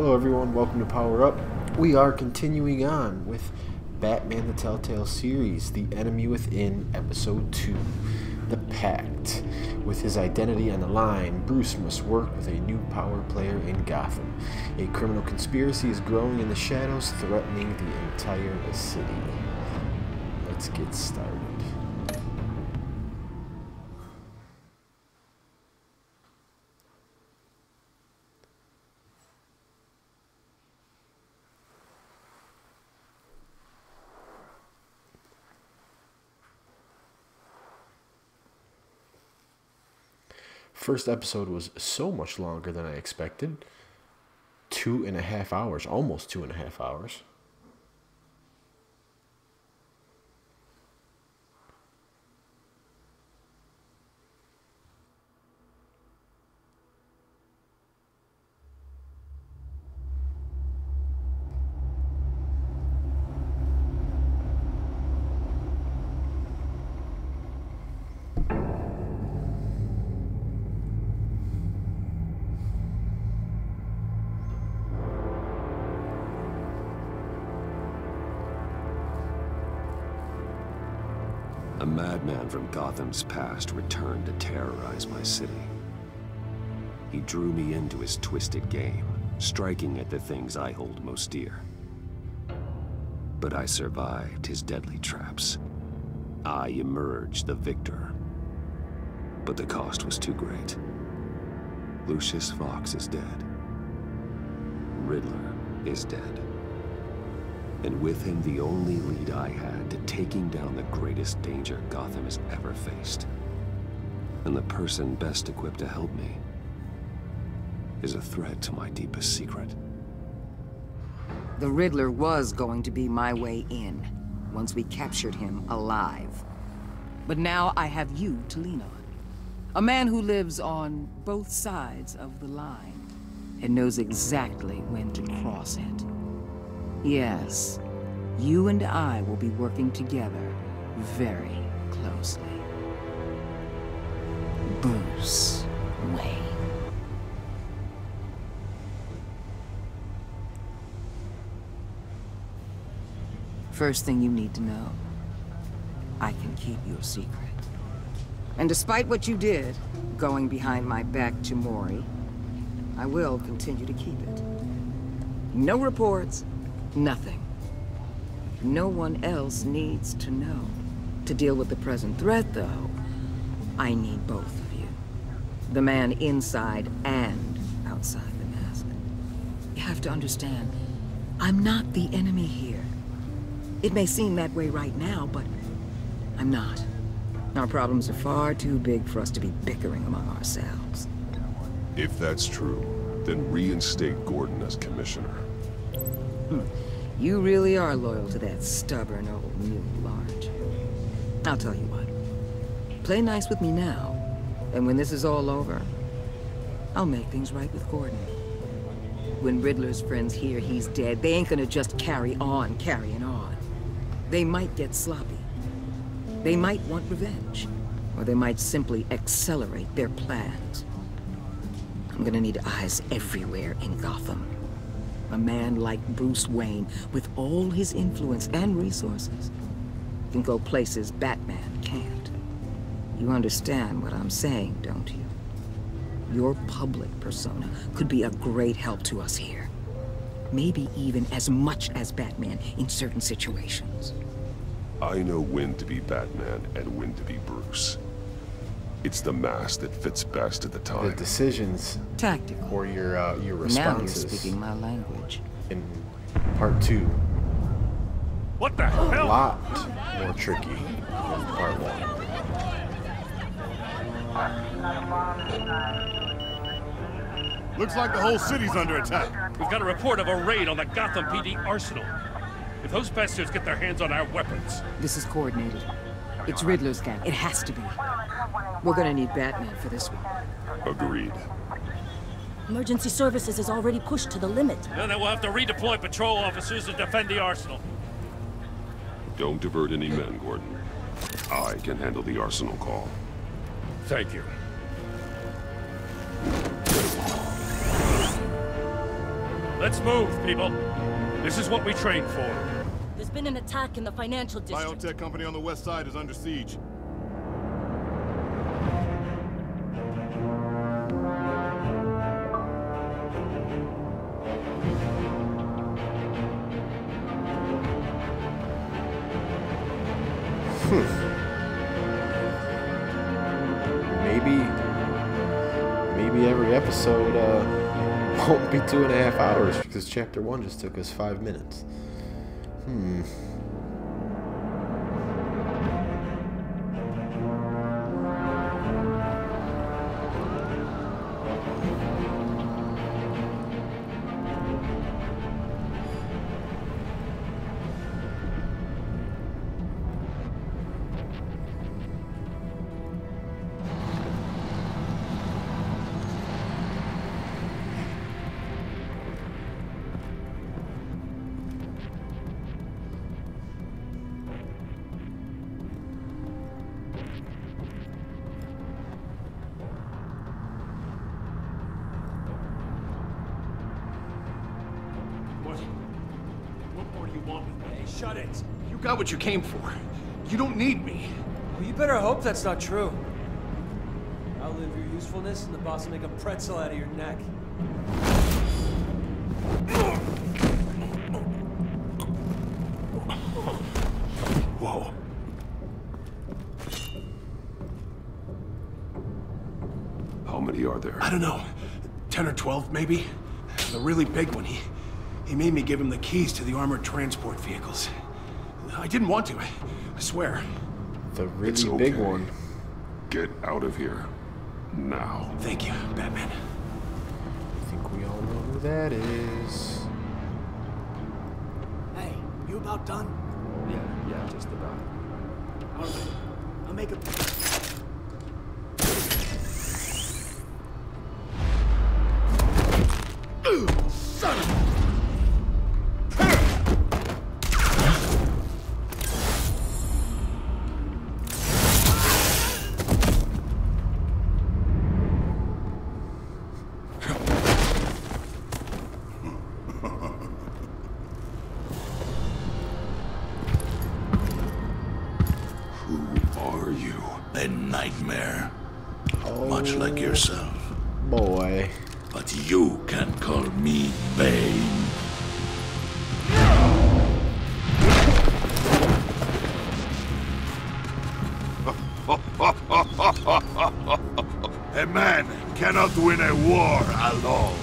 Hello everyone, welcome to Power Up. We are continuing on with Batman the Telltale Series, The Enemy Within, Episode 2, The Pact. With his identity on the line, Bruce must work with a new power player in Gotham. A criminal conspiracy is growing in the shadows, threatening the entire city. Let's get started. First episode was so much longer than I expected. 2.5 hours, almost 2.5 hours. A madman from Gotham's past returned to terrorize my city. He drew me into his twisted game, striking at the things I hold most dear. But I survived his deadly traps. I emerged the victor. But the cost was too great. Lucius Fox is dead. Riddler is dead. And with him, the only lead I had to taking down the greatest danger Gotham has ever faced. And the person best equipped to help me is a threat to my deepest secret. The Riddler was going to be my way in, once we captured him alive. But now I have you to lean on. A man who lives on both sides of the line, and knows exactly when to cross it. Yes, you and I will be working together very closely. Bruce Wayne. First thing you need to know, I can keep your secret. And despite what you did, going behind my back to Mori, I will continue to keep it. No reports. Nothing. No one else needs to know. To deal with the present threat, though, I need both of you. The man inside and outside the mask. You have to understand, I'm not the enemy here. It may seem that way right now, but I'm not. Our problems are far too big for us to be bickering among ourselves. If that's true, then reinstate Gordon as commissioner. You really are loyal to that stubborn old mule, aren't you? I'll tell you what. Play nice with me now, and when this is all over, I'll make things right with Gordon. When Riddler's friends hear he's dead, they ain't gonna just carry on carrying on. They might get sloppy. They might want revenge, or they might simply accelerate their plans. I'm gonna need eyes everywhere in Gotham. A man like Bruce Wayne, with all his influence and resources, can go places Batman can't. You understand what I'm saying, don't you? Your public persona could be a great help to us here. Maybe even as much as Batman in certain situations. I know when to be Batman and when to be Bruce. It's the mask that fits best at the time. The decisions Tactical. or your Now you're responses speaking my language. in part 2 What the a hell? lot more tricky than part 1. Looks like the whole city's under attack. We've got a report of a raid on the Gotham PD arsenal. If those bastards get their hands on our weapons... This is coordinated. It's Riddler's gang. It has to be. We're gonna need Batman for this one. Agreed. Emergency services is already pushed to the limit. Then we'll have to redeploy patrol officers to defend the arsenal. Don't divert any men, Gordon. I can handle the arsenal call. Thank you. Let's move, people. This is what we trained for. There's been an attack in the financial district. Biotech company on the west side is under siege. Maybe every episode won't be 2.5 hours because chapter 1 just took us 5 minutes. What more do you want with me? Hey, shut it. You got what you came for. You don't need me. Well, you better hope that's not true. I'll live your usefulness, and the boss will make a pretzel out of your neck. Whoa. How many are there? I don't know. 10 or 12, maybe? The really big one, he made me give him the keys to the armored transport vehicles. I didn't want to, I swear. The really It's big okay. one. Get out of here. Now. Thank you, Batman. I think we all know who that is. Hey, you about done? Yeah, just about. All right. I'll make a... Son of a... A nightmare. Much like yourself. Boy. But you can call me Bane. A man cannot win a war alone.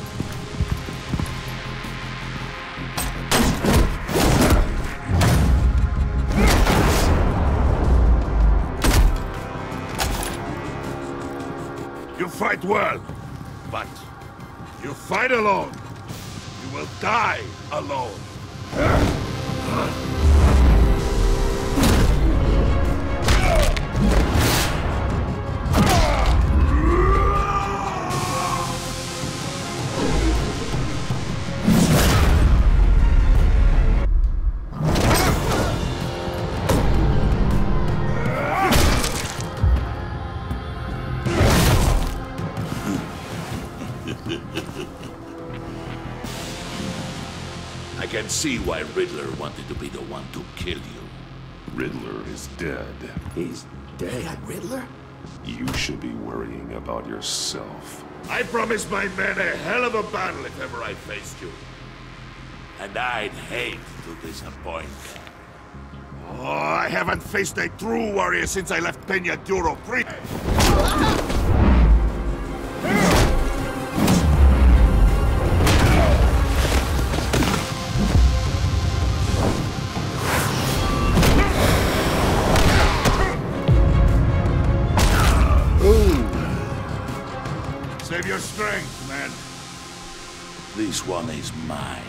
You fight well, but you fight alone. You will die alone. I can see why Riddler wanted to be the one to kill you. Riddler is dead. He's dead. Riddler? You should be worrying about yourself. I promised my men a hell of a battle if ever I faced you. And I'd hate to disappoint them. Oh, I haven't faced a true warrior since I left Peña Duro Pre. Save your strength, man. This one is mine.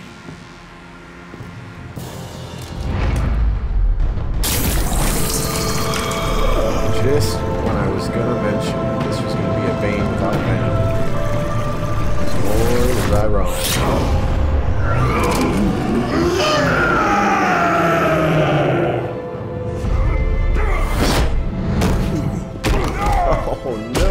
Just when I was gonna mention this was gonna be a Bane without Venom. Boy, was I wrong. Oh no!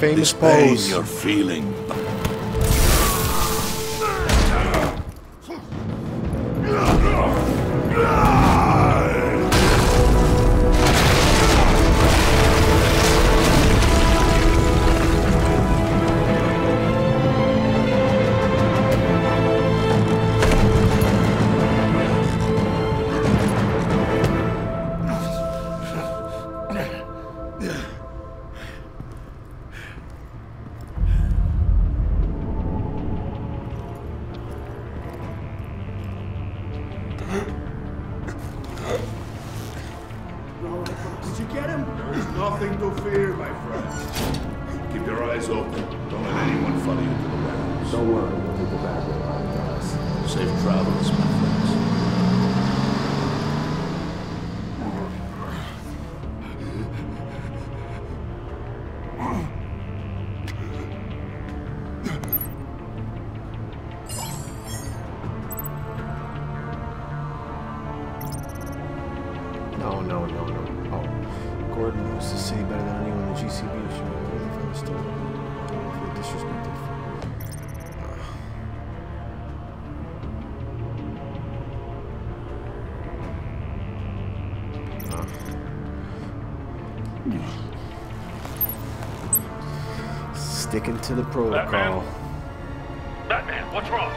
famous This pain pose. you're feeling. Did you get him? There's nothing to fear, my friend. Keep your eyes open. Don't let anyone follow you to the warehouse. Don't worry, we'll take the back way out, guys. Safe travels, my friends. No. Oh, Gordon knows the city better than anyone in the GCB. Should be waiting for the story. Don't feel disrespected. Sticking to the protocol. Batman, what's wrong?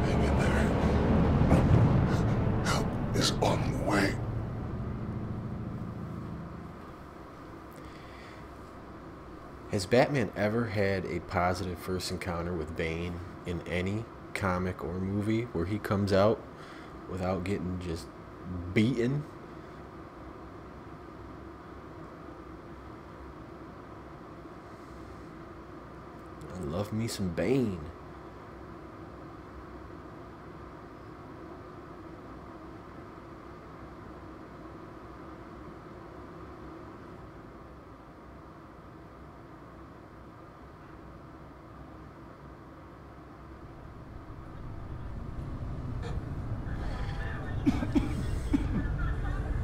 Hang in there. Help is on the way. Has Batman ever had a positive first encounter with Bane in any comic or movie where he comes out without getting just beaten? I love me some Bane.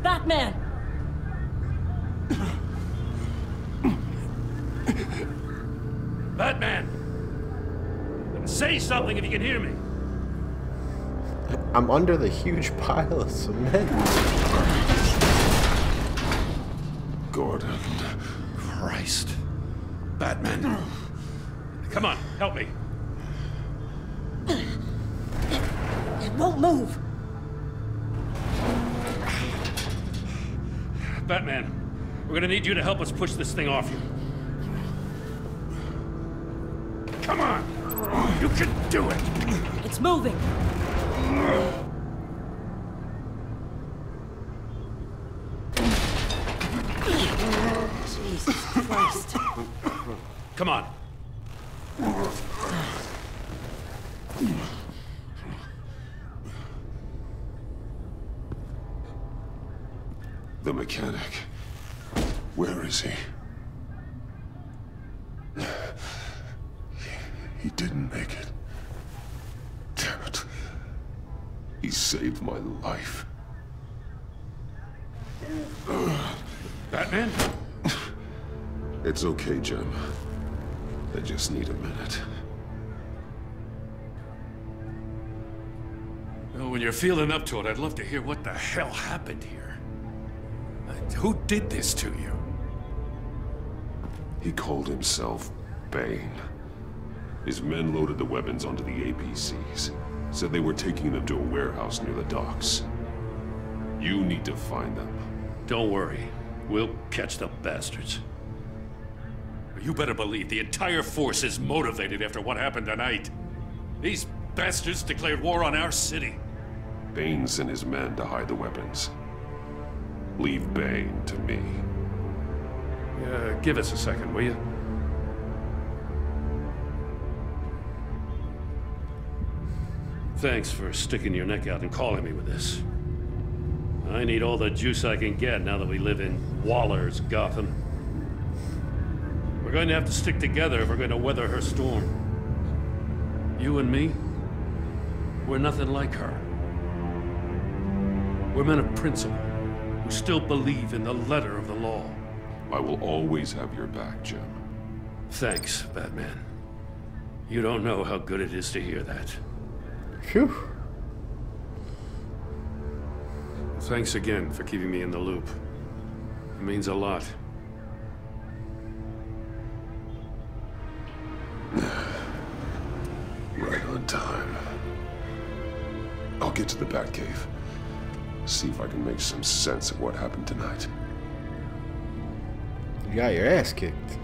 Batman! Batman! Say something if you can hear me. I'm under the huge pile of cement. Gordon. Christ. Batman. Come on, help me. It won't move! Batman, we're gonna need you to help us push this thing off you. Come on! You can do it! It's moving! Jesus Christ. Come on. The mechanic. Where is he? He didn't make it. Damn it. He saved my life. Batman? It's okay, Jim. I just need a minute. Well, when you're feeling up to it, I'd love to hear what the hell happened here. Who did this to you? He called himself Bane. His men loaded the weapons onto the APCs. Said they were taking them to a warehouse near the docks. You need to find them. Don't worry. We'll catch the bastards. You better believe the entire force is motivated after what happened tonight. These bastards declared war on our city. Bane sent his men to hide the weapons. Leave Bane to me. Give us a second, will you? Thanks for sticking your neck out and calling me with this. I need all the juice I can get now that we live in Waller's Gotham. We're going to have to stick together if we're going to weather her storm. You and me, we're nothing like her. We're men of principle. who still believe in the letter of the law. I will always have your back, Jim. Thanks, Batman. You don't know how good it is to hear that. Phew. Thanks again for keeping me in the loop. It means a lot. Right on time. I'll get to the Batcave. See if I can make some sense of what happened tonight. You got your ass kicked.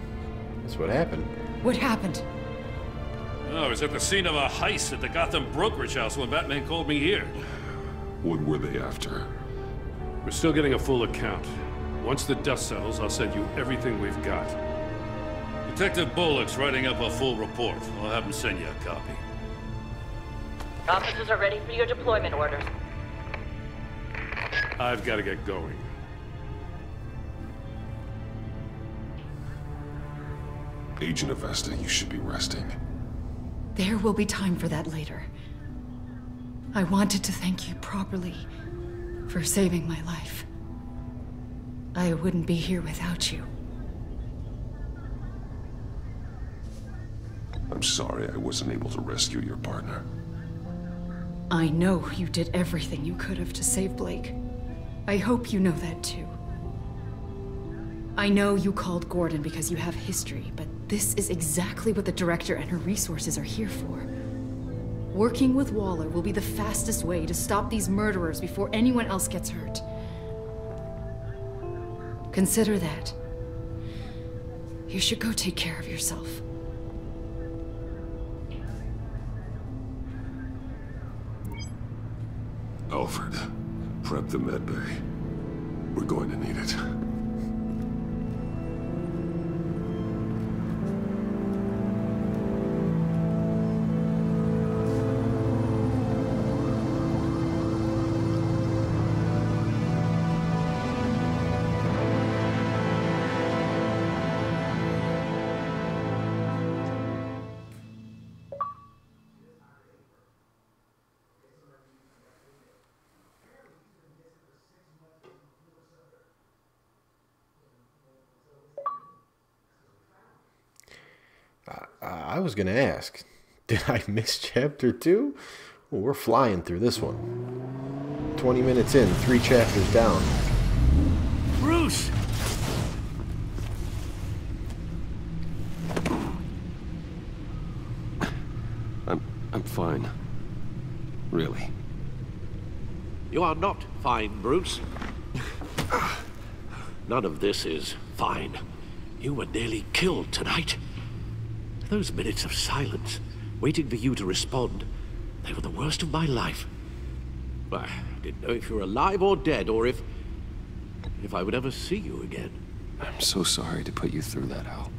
That's what happened. What happened? Oh, I was at the scene of a heist at the Gotham brokerage house when Batman called me here. What were they after? We're still getting a full account. Once the dust settles, I'll send you everything we've got. Detective Bullock's writing up a full report. I'll have him send you a copy. Officers are ready for your deployment orders. I've got to get going. Agent Avesta, you should be resting. There will be time for that later. I wanted to thank you properly for saving my life. I wouldn't be here without you. I'm sorry I wasn't able to rescue your partner. I know you did everything you could have to save Blake. I hope you know that too. I know you called Gordon because you have history, but this is exactly what the director and her resources are here for. Working with Waller will be the fastest way to stop these murderers before anyone else gets hurt. Consider that. You should go take care of yourself. Alfred, prep the med bay. We're going to need it. I was going to ask, did I miss chapter 2? Well, we're flying through this one. 20 minutes in, 3 chapters down. Bruce! I'm fine. Really. You are not fine, Bruce. None of this is fine. You were nearly killed tonight. Those minutes of silence, waiting for you to respond, they were the worst of my life. I didn't know if you were alive or dead, or if I would ever see you again. I'm so sorry to put you through that, Al.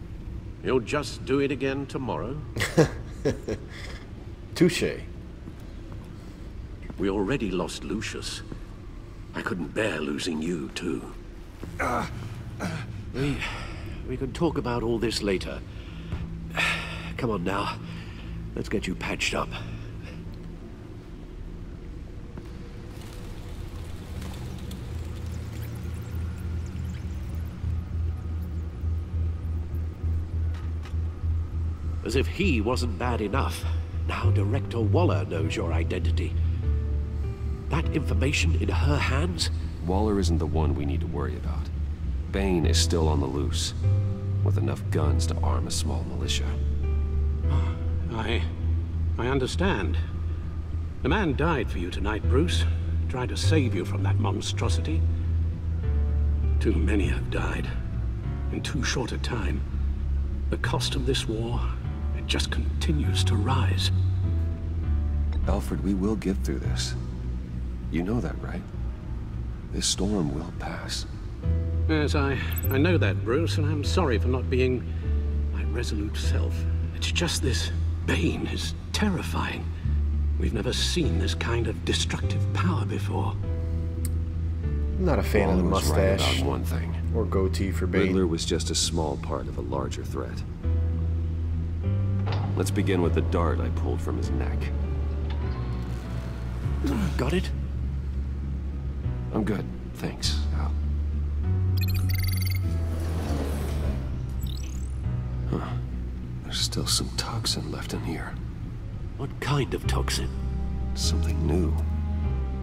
You'll just do it again tomorrow? Touché. We already lost Lucius. I couldn't bear losing you, too. We can talk about all this later. Come on now. Let's get you patched up. As if he wasn't bad enough, now Director Waller knows your identity. That information in her hands? Waller isn't the one we need to worry about. Bane is still on the loose, with enough guns to arm a small militia. I understand. The man died for you tonight, Bruce. Tried to save you from that monstrosity. Too many have died. In too short a time. The cost of this war, it just continues to rise. Alfred, we will get through this. You know that, right? This storm will pass. Yes, I know that, Bruce, and I'm sorry for not being my resolute self. It's just this Bane is terrifying. We've never seen this kind of destructive power before. I'm not a fan of the mustache right about one thing. or goatee for Bane. Riddler was just a small part of a larger threat. Let's begin with the dart I pulled from his neck. Got it? I'm good, thanks, Al. There's still some toxin left in here. What kind of toxin? Something new.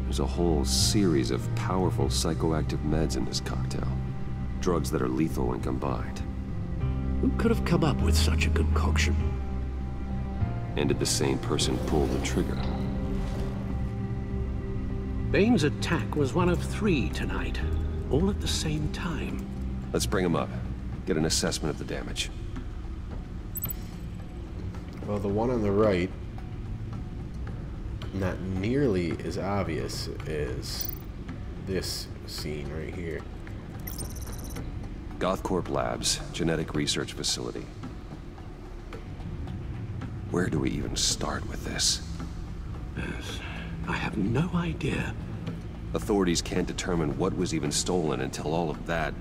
There's a whole series of powerful psychoactive meds in this cocktail. Drugs that are lethal when combined. Who could have come up with such a concoction? And did the same person pull the trigger? Bane's attack was one of 3 tonight, all at the same time. Let's bring him up. Get an assessment of the damage. Well, the one on the right, not nearly as obvious as this scene right here. GothCorp Labs, genetic research facility. Where do we even start with this? Yes, I have no idea. Authorities can't determine what was even stolen until all of that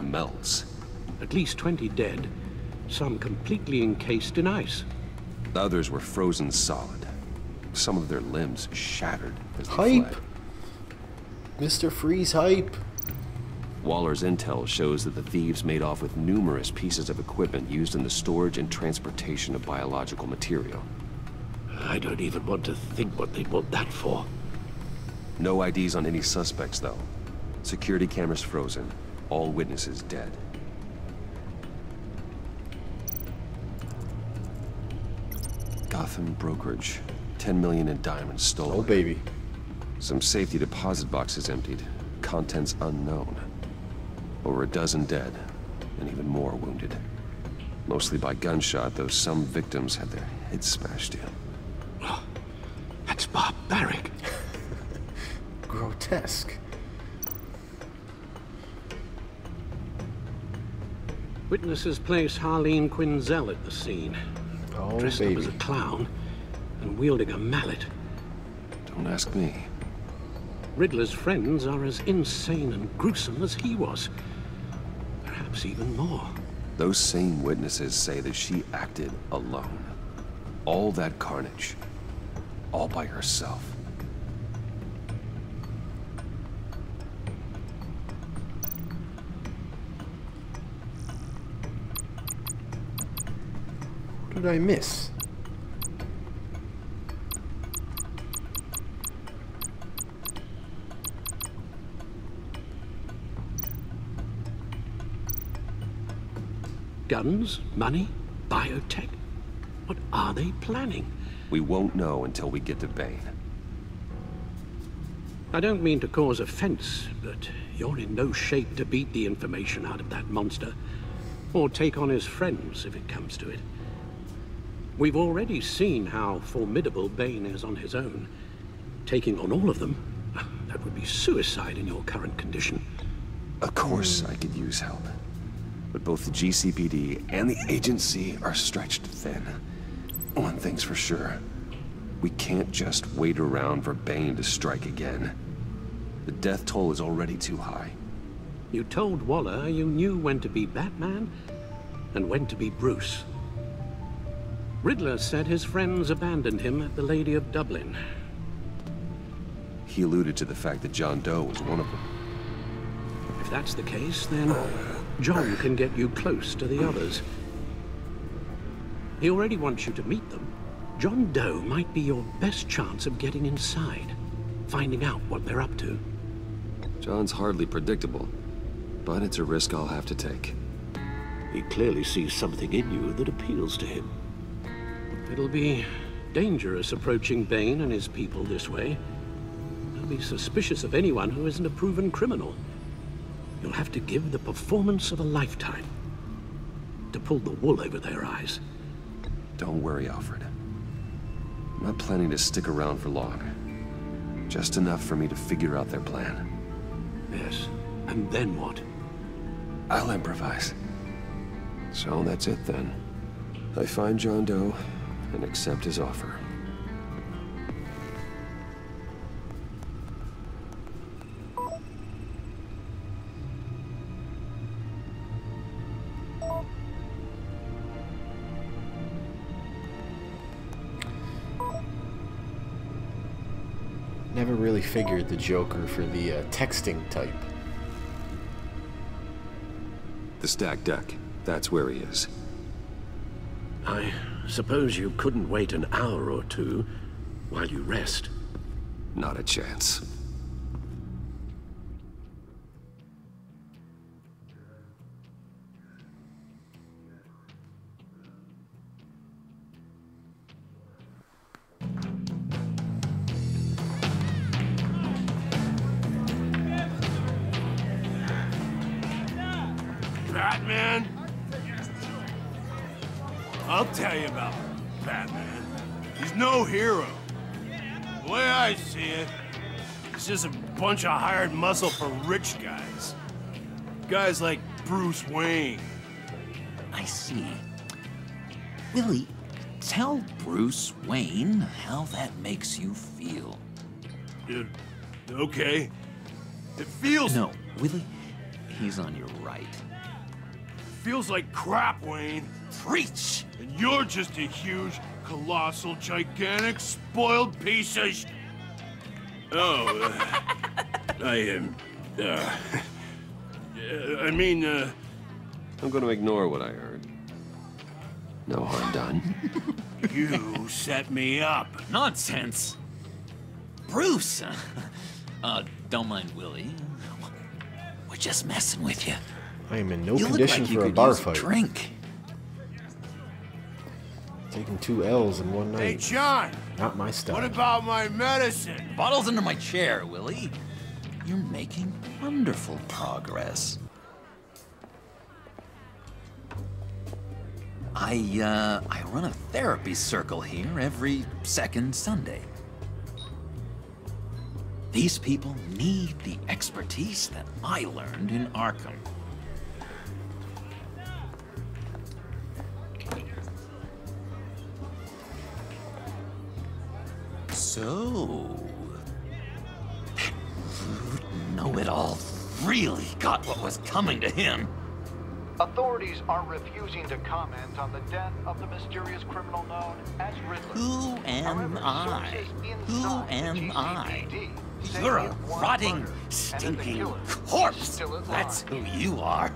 melts. At least 20 dead, some completely encased in ice. The others were frozen solid. Some of their limbs shattered as they Hype! fled. Mr. Freeze hype! Waller's intel shows that the thieves made off with numerous pieces of equipment used in the storage and transportation of biological material. I don't even want to think what they'd want that for. No IDs on any suspects, though. Security cameras frozen. All witnesses dead. Gotham brokerage. 10 million in diamonds stolen. Oh, baby. Some safety deposit boxes emptied. Contents unknown. Over a dozen dead, and even more wounded. Mostly by gunshot, though some victims had their heads smashed in. Oh, that's barbaric. Grotesque. Witnesses place Harleen Quinzel at the scene. Oh, dressed baby. up as a clown and wielding a mallet. Don't ask me. Riddler's friends are as insane and gruesome as he was. Perhaps even more. Those same witnesses say that she acted alone. All that carnage. All by herself. What did I miss? Guns, money, biotech. What are they planning? We won't know until we get to Bane. I don't mean to cause offense, but you're in no shape to beat the information out of that monster. Or take on his friends, if it comes to it. We've already seen how formidable Bane is on his own. Taking on all of them, that would be suicide in your current condition. Of course I could use help. But both the GCPD and the agency are stretched thin. One thing's for sure. We can't just wait around for Bane to strike again. The death toll is already too high. You told Waller you knew when to be Batman and when to be Bruce. Riddler said his friends abandoned him at the Lady of Dublin. He alluded to the fact that John Doe was one of them. If that's the case, then John can get you close to the others. He already wants you to meet them. John Doe might be your best chance of getting inside, finding out what they're up to. John's hardly predictable, but it's a risk I'll have to take. He clearly sees something in you that appeals to him. It'll be dangerous approaching Bane and his people this way. They'll be suspicious of anyone who isn't a proven criminal. You'll have to give the performance of a lifetime to pull the wool over their eyes. Don't worry, Alfred. I'm not planning to stick around for long. Just enough for me to figure out their plan. Yes, and then what? I'll improvise. So that's it then. I find John Doe and accept his offer. Never really figured the Joker for the texting type. The stacked deck. That's where he is. I suppose you couldn't wait an hour or two while you rest? Not a chance. Batman? I'll tell you about Batman. He's no hero. The way I see it, he's just a bunch of hired muscle for rich guys. Guys like Bruce Wayne. I see. Willie, tell Bruce Wayne how that makes you feel. Okay. It feels... No, Willie, he's on your right. Feels like crap, Wayne. Preach! And you're just a huge, colossal, gigantic, spoiled piece of sh... Oh, I mean, I'm going to ignore what I heard. No harm done. You set me up. Nonsense! Bruce! Don't mind Willie. We're just messing with you. I am in no You condition look like for you a bar could use fight. Drink. Taking 2 L's in one night. Hey, John! Not my style. What about my medicine? Bottle's under my chair, Willie. You're making wonderful progress. I run a therapy circle here every second Sunday. These people need the expertise that I learned in Arkham. So, that rude know-it-all really got what was coming to him. Authorities are refusing to comment on the death of the mysterious criminal known as Riddler. Who am I? Who am I? You're a rotting, stinking corpse. That's who you are.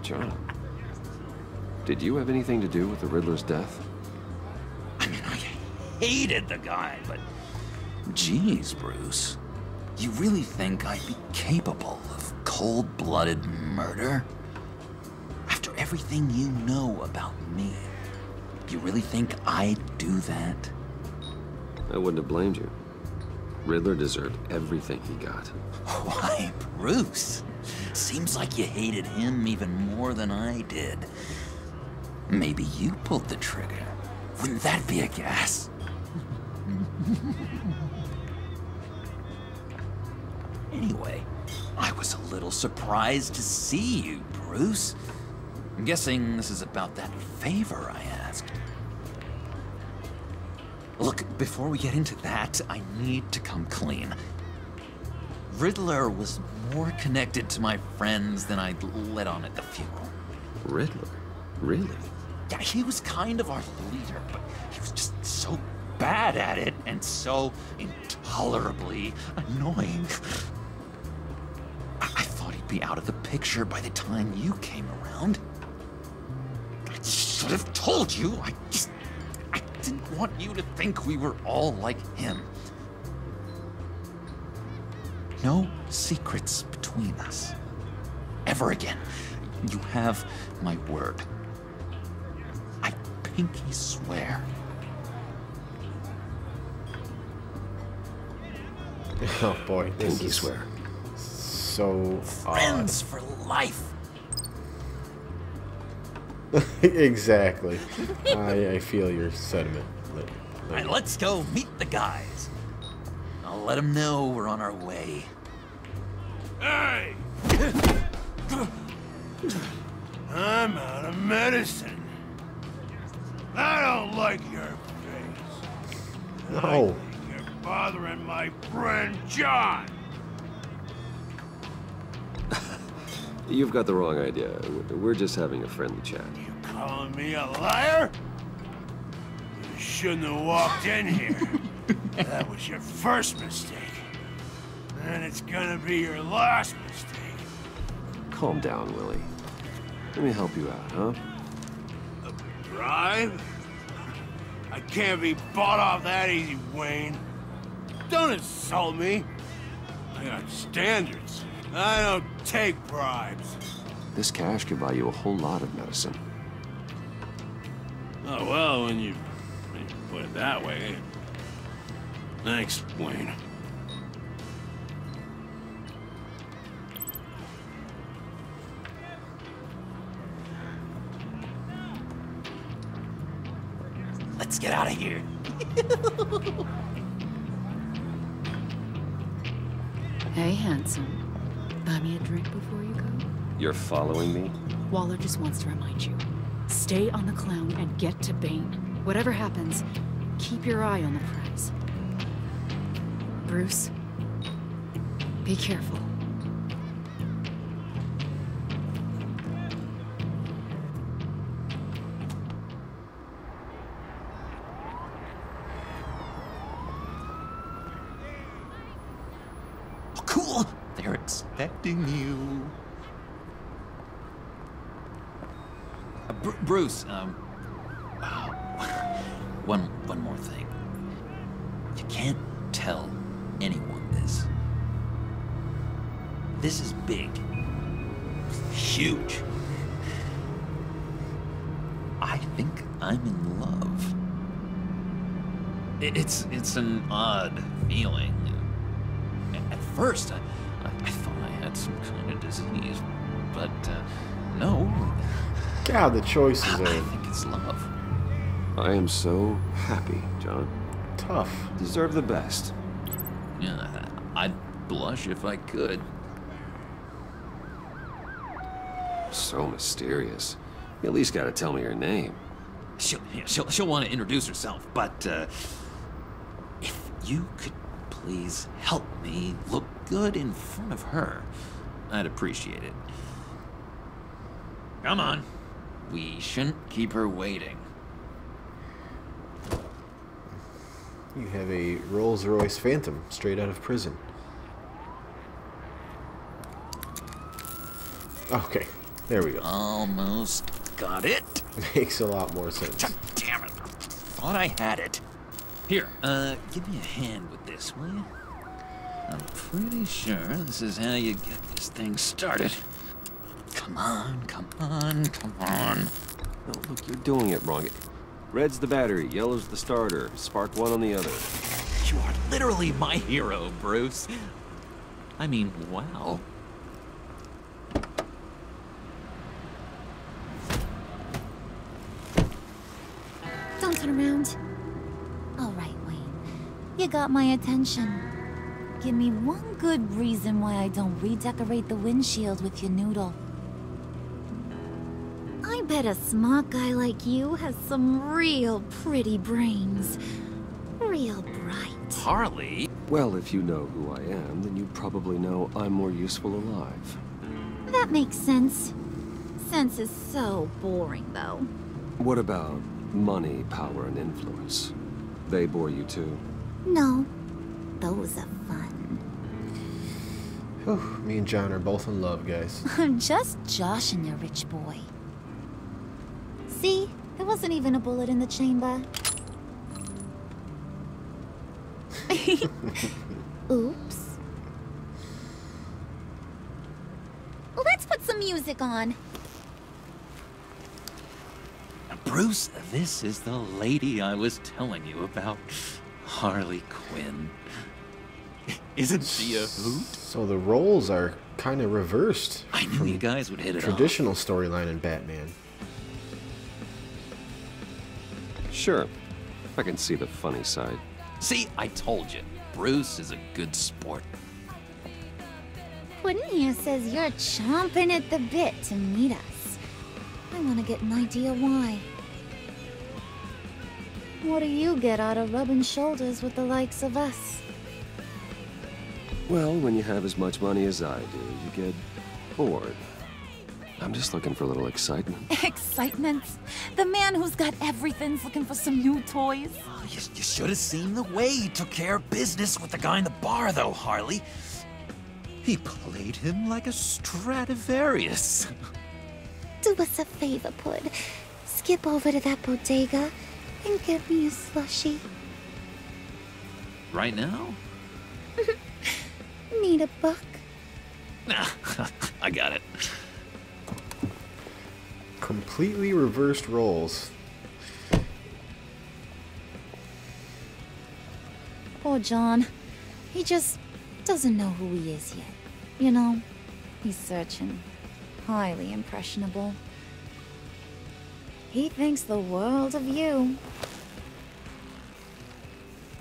John, did you have anything to do with the Riddler's death? I mean, I hated the guy, but... Geez, Bruce. You really think I'd be capable of cold-blooded murder? After everything you know about me, you really think I'd do that? I wouldn't have blamed you. Riddler deserved everything he got. Why, Bruce? Seems like you hated him even more than I did. Maybe you pulled the trigger. Wouldn't that be a gas? Anyway, I was a little surprised to see you, Bruce. I'm guessing this is about that favor I asked. Look, before we get into that, I need to come clean. Riddler was more connected to my friends than I'd let on at the funeral. Riddler? Really? Yeah, he was kind of our leader, but he was just so bad at it and so intolerably annoying. I thought he'd be out of the picture by the time you came around. I should have told you. I didn't want you to think we were all like him. No secrets between us. Ever again. You have my word. I pinky swear. Oh boy, this Pinky is swear. So Friends for life. Exactly. I feel your sentiment. All right, let's go meet the guys. I'll let them know we're on our way. Hey! I'm out of medicine. I don't like your face. No. I think you're bothering my friend John. You've got the wrong idea. We're just having a friendly chat. You calling me a liar? You shouldn't have walked in here. That was your first mistake. And it's gonna be your last mistake. Calm down, Willie. Let me help you out, huh? A bribe? I can't be bought off that easy, Wayne. Don't insult me. I got standards. I don't take bribes. This cash could buy you a whole lot of medicine. Oh, well, when you put it that way. Thanks, Wayne. Let's get out of here. Hey, handsome. Buy me a drink before you go? You're following me? Waller just wants to remind you. Stay on the clown and get to Bane. Whatever happens, keep your eye on the prize. Bruce, be careful. Cool. They're expecting you. Bruce, one more thing. You can't tell anyone this. This is big. Huge. I think I'm in love. It's an odd feeling. At first, I thought I had some kind of disease, but no. God, the choices I are think it's love. I am so happy, John. tough. Deserve the best. Yeah, I'd blush if I could. So mysterious. You at least gotta tell me your name. She'll want to introduce herself, but if you could please help me look good in front of her, I'd appreciate it. Come on. We shouldn't keep her waiting. You have a Rolls-Royce Phantom straight out of prison. Okay, there we go. Almost got it. Makes a lot more sense. Damn it. Thought I had it. Here, give me a hand with this, will you? I'm pretty sure this is how you get this thing started. Come on, come on, come on. Oh, look, you're doing it wrong. Red's the battery, yellow's the starter, spark one on the other. You are literally my hero, Bruce. I mean, wow. Don't turn around. All right, Wayne. You got my attention. Give me one good reason why I don't redecorate the windshield with your noodle. I bet a smart guy like you has some real pretty brains. Real bright. Harley? Well, if you know who I am, then you probably know I'm more useful alive. That makes sense. Sense is so boring, though. What about money, power, and influence? They bore you too? No. Those are fun. Whew, me and John are both in love, guys. I'm just joshing you, rich boy. See? There wasn't even a bullet in the chamber. Oops. Let's put some music on. Bruce, this is the lady I was telling you about. Harley Quinn. Isn't she a hoot? So the roles are kind of reversed. I knew you guys would hit it off. Traditional storyline in Batman. Sure. I can see the funny side. See, I told you. Bruce is a good sport. Quinn here says you're chomping at the bit to meet us. I want to get an idea why. What do you get out of rubbing shoulders with the likes of us? Well, when you have as much money as I do, you get bored. I'm just looking for a little excitement. Excitement? The man who's got everything's looking for some new toys? Oh, you should have seen the way he took care of business with the guy in the bar, though, Harley. He played him like a Stradivarius. Do us a favor, Pud. Skip over to that bodega and get me a slushie. Right now? Need a buck? Nah, I got it. Completely reversed roles. Poor John. He just doesn't know who he is yet. You know, he's searching. Highly impressionable. He thinks the world of you.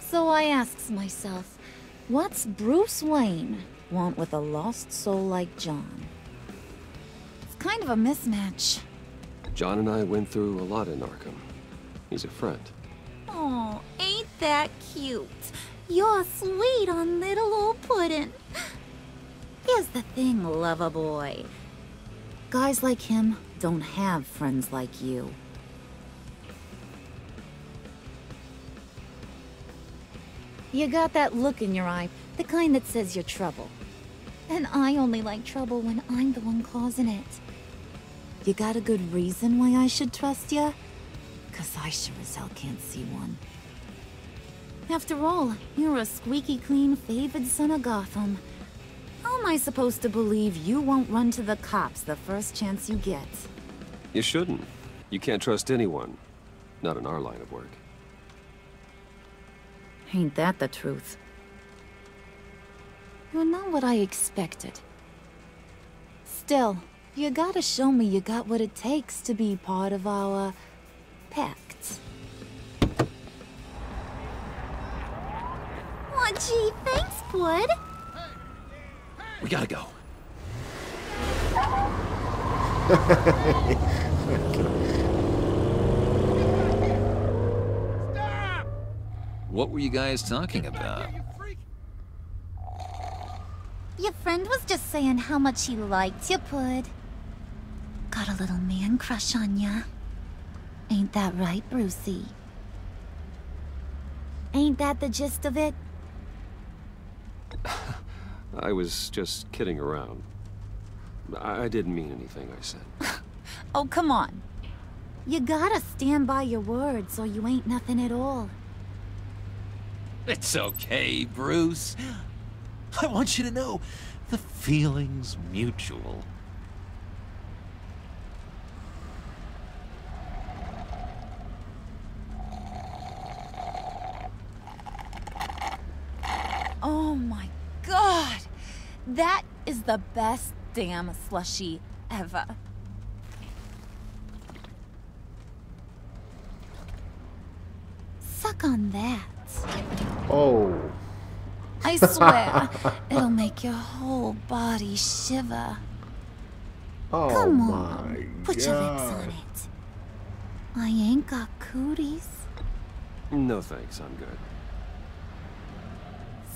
So I asks myself, what's Bruce Wayne want with a lost soul like John? It's kind of a mismatch. John and I went through a lot in Arkham. He's a friend. Oh, ain't that cute? You're sweet on little old Puddin'. Here's the thing, lover boy. Guys like him don't have friends like you. You got that look in your eye, the kind that says you're trouble. And I only like trouble when I'm the one causing it. You got a good reason why I should trust you? 'Cause I sure as hell can't see one. After all, you're a squeaky clean favored son of Gotham. How am I supposed to believe you won't run to the cops the first chance you get? You shouldn't. You can't trust anyone. Not in our line of work. Ain't that the truth? You're not what I expected. Still, you gotta show me you got what it takes to be part of our pact. Aw, gee, thanks, Bud. We gotta go. What were you guys talking about? Your friend was just saying how much he liked you, Pud. Got a little man crush on ya. Ain't that right, Brucey? Ain't that the gist of it? I was just kidding around. I didn't mean anything I said. Oh, come on. You gotta stand by your words or you ain't nothing at all. It's okay, Bruce. I want you to know the feeling's mutual. Oh my god! That is the best damn slushie ever. Suck on that. Oh. I swear, it'll make your whole body shiver. Oh, Come my on, put your lips God. on it. I ain't got cooties. No thanks, I'm good.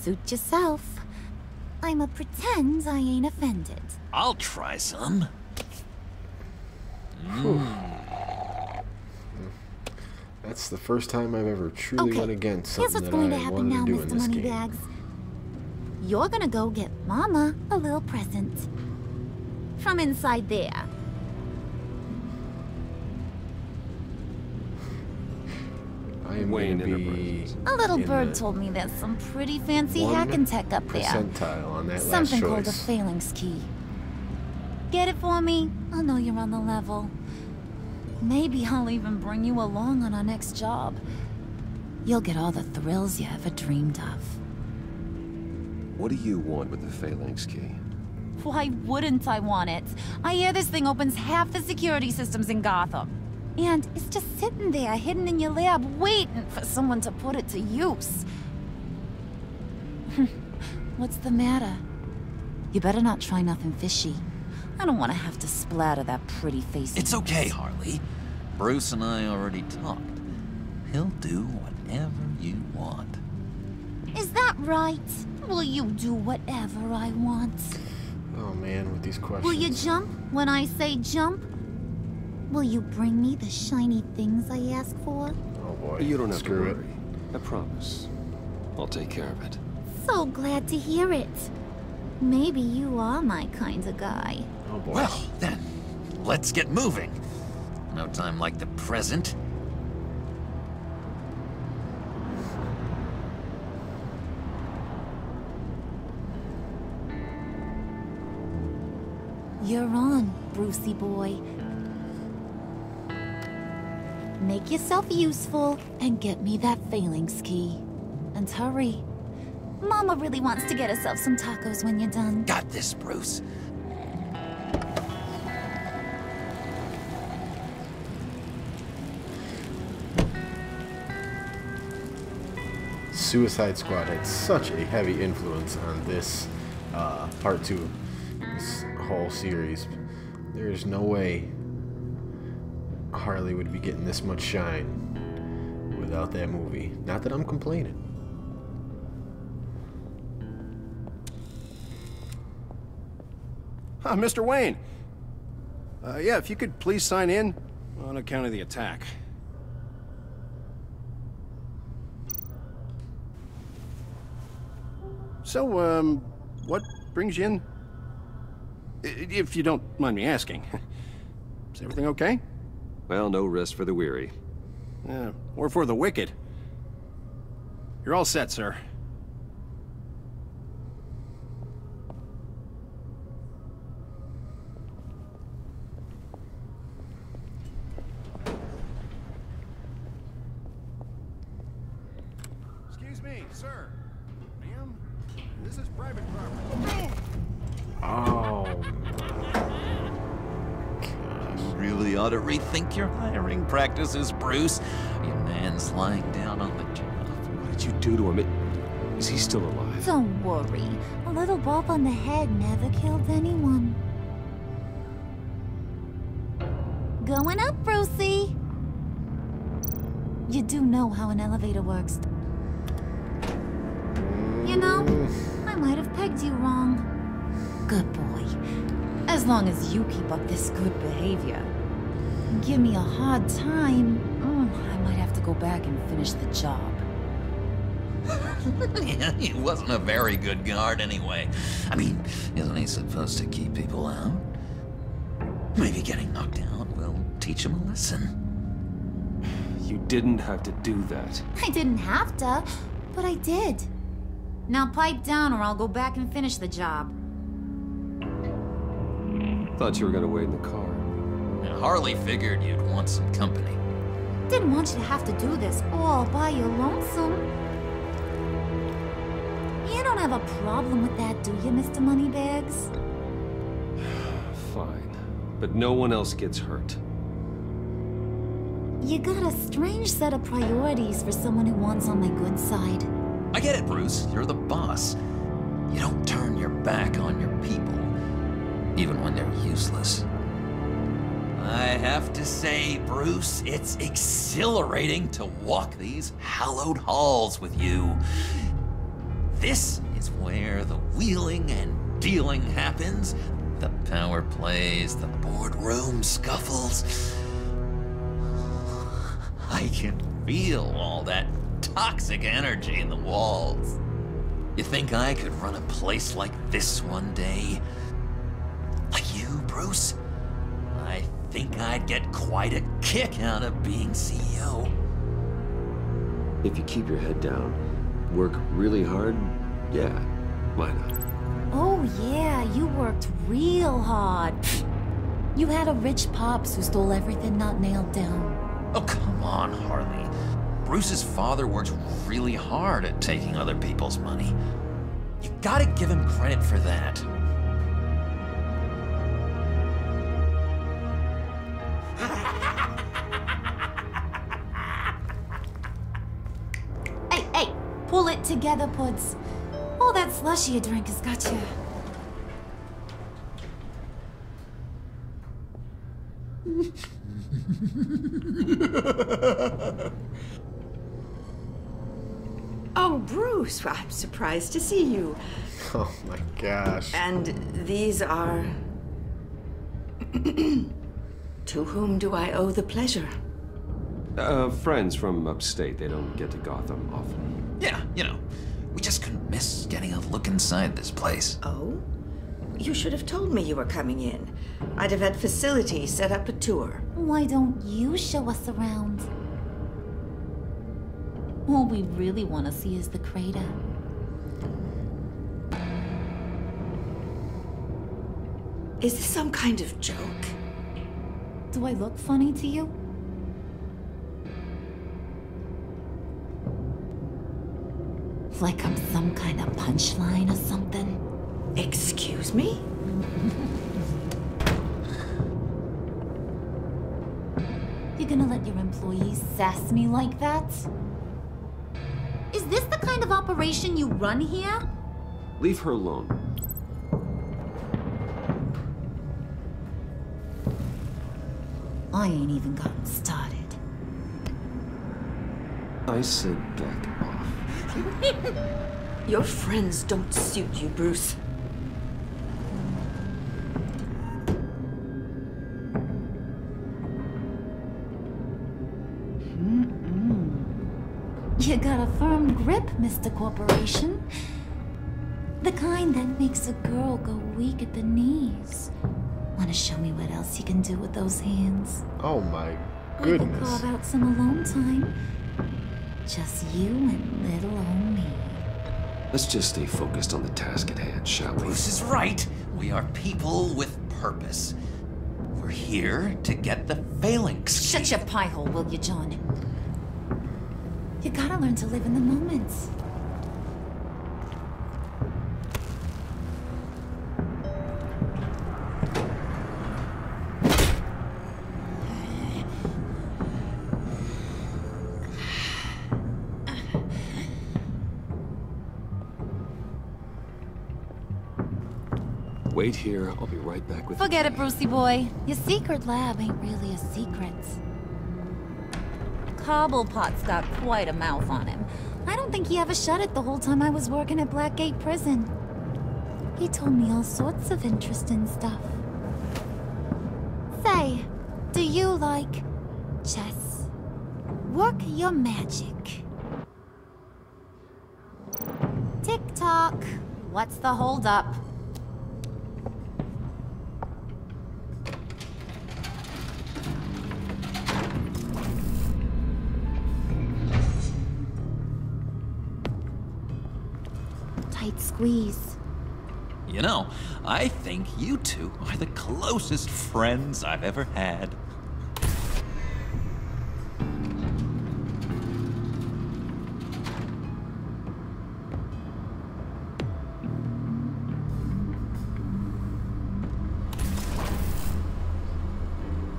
Suit yourself. I'ma pretend I ain't offended. I'll try some. That's the first time I've ever truly went against Here's something what's that going to I happen wanted now, to do in Mr. this game. Moneybags. You're gonna go get Mama a little present. From inside there. I am Wayne going to be A little in bird the told me there's some pretty fancy 1 hacking tech up there. percentile on that Something last called a choice. phalanx key. Get it for me? I'll know you're on the level. Maybe I'll even bring you along on our next job. You'll get all the thrills you ever dreamed of. What do you want with the phalanx key? Why wouldn't I want it? I hear this thing opens half the security systems in Gotham. And it's just sitting there, hidden in your lab, waiting for someone to put it to use. What's the matter? You better not try nothing fishy. I don't want to have to splatter that pretty face. It's okay, Harley. Bruce and I already talked. He'll do whatever you want. Is that right? Will you do whatever I want? Oh man, with these questions. Will you jump when I say jump? Will you bring me the shiny things I ask for? Oh boy. You don't have Screw to it. worry. I promise. I'll take care of it. So glad to hear it. Maybe you are my kind of guy. Oh boy. Well, then, let's get moving. No time like the present. You're on, Brucey boy. Make yourself useful and get me that phalanx key. And hurry. Mama really wants to get herself some tacos when you're done. Got this, Bruce. Suicide Squad had such a heavy influence on this part 2, this whole series. There's no way Harley would be getting this much shine without that movie. Not that I'm complaining. Mr. Wayne. Yeah, if you could please sign in on account of the attack. So, what brings you in? If you don't mind me asking. Is everything okay? Well, no rest for the weary. Or for the wicked. You're all set, sir. Excuse me, sir. Ma'am, this is private property. Oh. You really ought to rethink your hiring practices, Bruce. Your man's lying down on the job. What did you do to him? Is he still alive? Don't worry. A little bump on the head never killed anyone. Going up, Brucey. You do know how an elevator works. You know, I might have pegged you wrong. Good boy. As long as you keep up this good behavior. Give me a hard time, I might have to go back and finish the job. Yeah, he wasn't a very good guard anyway. I mean, isn't he supposed to keep people out? Maybe getting knocked out will teach him a lesson. You didn't have to do that. I didn't have to, but I did. Now pipe down or I'll go back and finish the job. Thought you were gonna wait in the car. Now, Harley figured you'd want some company. Didn't want you to have to do this all by your lonesome. You don't have a problem with that, do you, Mr. Moneybags? Fine. But no one else gets hurt. You got a strange set of priorities for someone who wants on my good side. I get it, Bruce. You're the boss. You don't turn your back on your people, even when they're useless. I have to say, Bruce, it's exhilarating to walk these hallowed halls with you. This is where the wheeling and dealing happens. The power plays, the boardroom scuffles. I can feel all that toxic energy in the walls. You think I could run a place like this one day? Like you, Bruce? I think I'd get quite a kick out of being CEO. If you keep your head down, work really hard, yeah, why not? Oh yeah, you worked real hard. You had a rich pops who stole everything not nailed down. Oh, come on, Harley. Bruce's father worked really hard at taking other people's money. You gotta give him credit for that. Hey, pull it together, Puds. All that slushy you drink has got you. Oh, Bruce, I'm surprised to see you. Oh my gosh. And these are... To whom do I owe the pleasure? Friends from upstate. They don't get to Gotham often. Yeah, you know, we just couldn't miss getting a look inside this place. Oh? You should have told me you were coming in. I'd have had facilities set up a tour. Why don't you show us around? All we really want to see is the crater. Is this some kind of joke? Do I look funny to you? Like I'm some kind of punchline or something? Excuse me? You're gonna let your employees sass me like that? Is this the kind of operation you run here? Leave her alone. I ain't even gotten started. I said back off. Your friends don't suit you, Bruce. You got a firm grip, Mr. Corporation. The kind that makes a girl go weak at the knees. Wanna show me what else you can do with those hands? Oh my We could goodness. carve out some alone time. Just you and little old me. Let's just stay focused on the task at hand, shall we? Bruce is right. We are people with purpose. We're here to get the phalanx. Shut your pie hole, will you, John? You gotta learn to live in the moment. Wait here, I'll be right back with Forget it, Brucey boy. Your secret lab ain't really a secret. Cobblepot's got quite a mouth on him. I don't think he ever shut it the whole time I was working at Blackgate Prison. He told me all sorts of interesting stuff. Say, do you like chess? Work your magic. Tick-tock. What's the holdup? Tight squeeze. You know, I think you two are the closest friends I've ever had.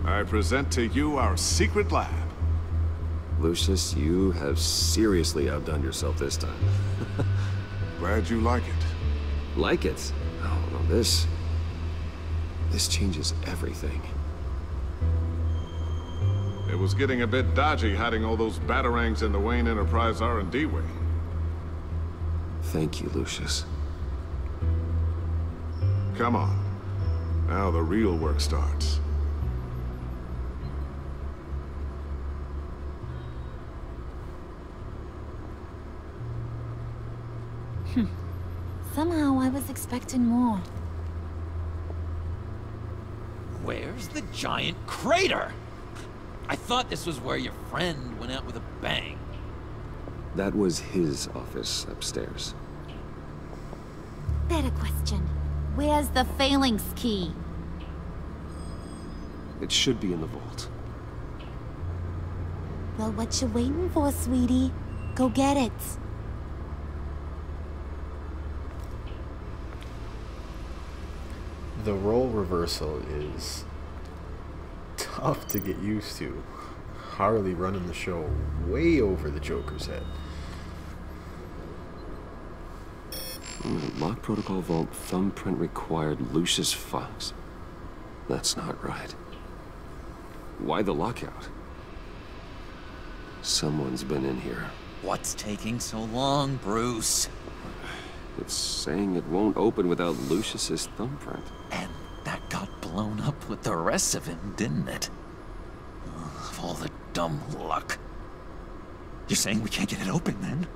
I present to you our secret lab. Lucius, you have seriously outdone yourself this time. Glad you like it. Like it? Oh, no, this changes everything. It was getting a bit dodgy hiding all those batarangs in the Wayne Enterprise R&D wing. Thank you, Lucius. Come on. Now the real work starts. Somehow I was expecting more. Where's the giant crater? I thought this was where your friend went out with a bang. That was his office upstairs. Better question. Where's the phalanx key? It should be in the vault. Well, what you waiting for, sweetie? Go get it. The role reversal is tough to get used to. Harley running the show way over the Joker's head. Lock protocol vault thumbprint required Lucius Fox. That's not right. Why the lockout? Someone's been in here. What's taking so long, Bruce? It's saying it won't open without Lucius's thumbprint. And that got blown up with the rest of him, didn't it? Of all the dumb luck. You're saying we can't get it open, then?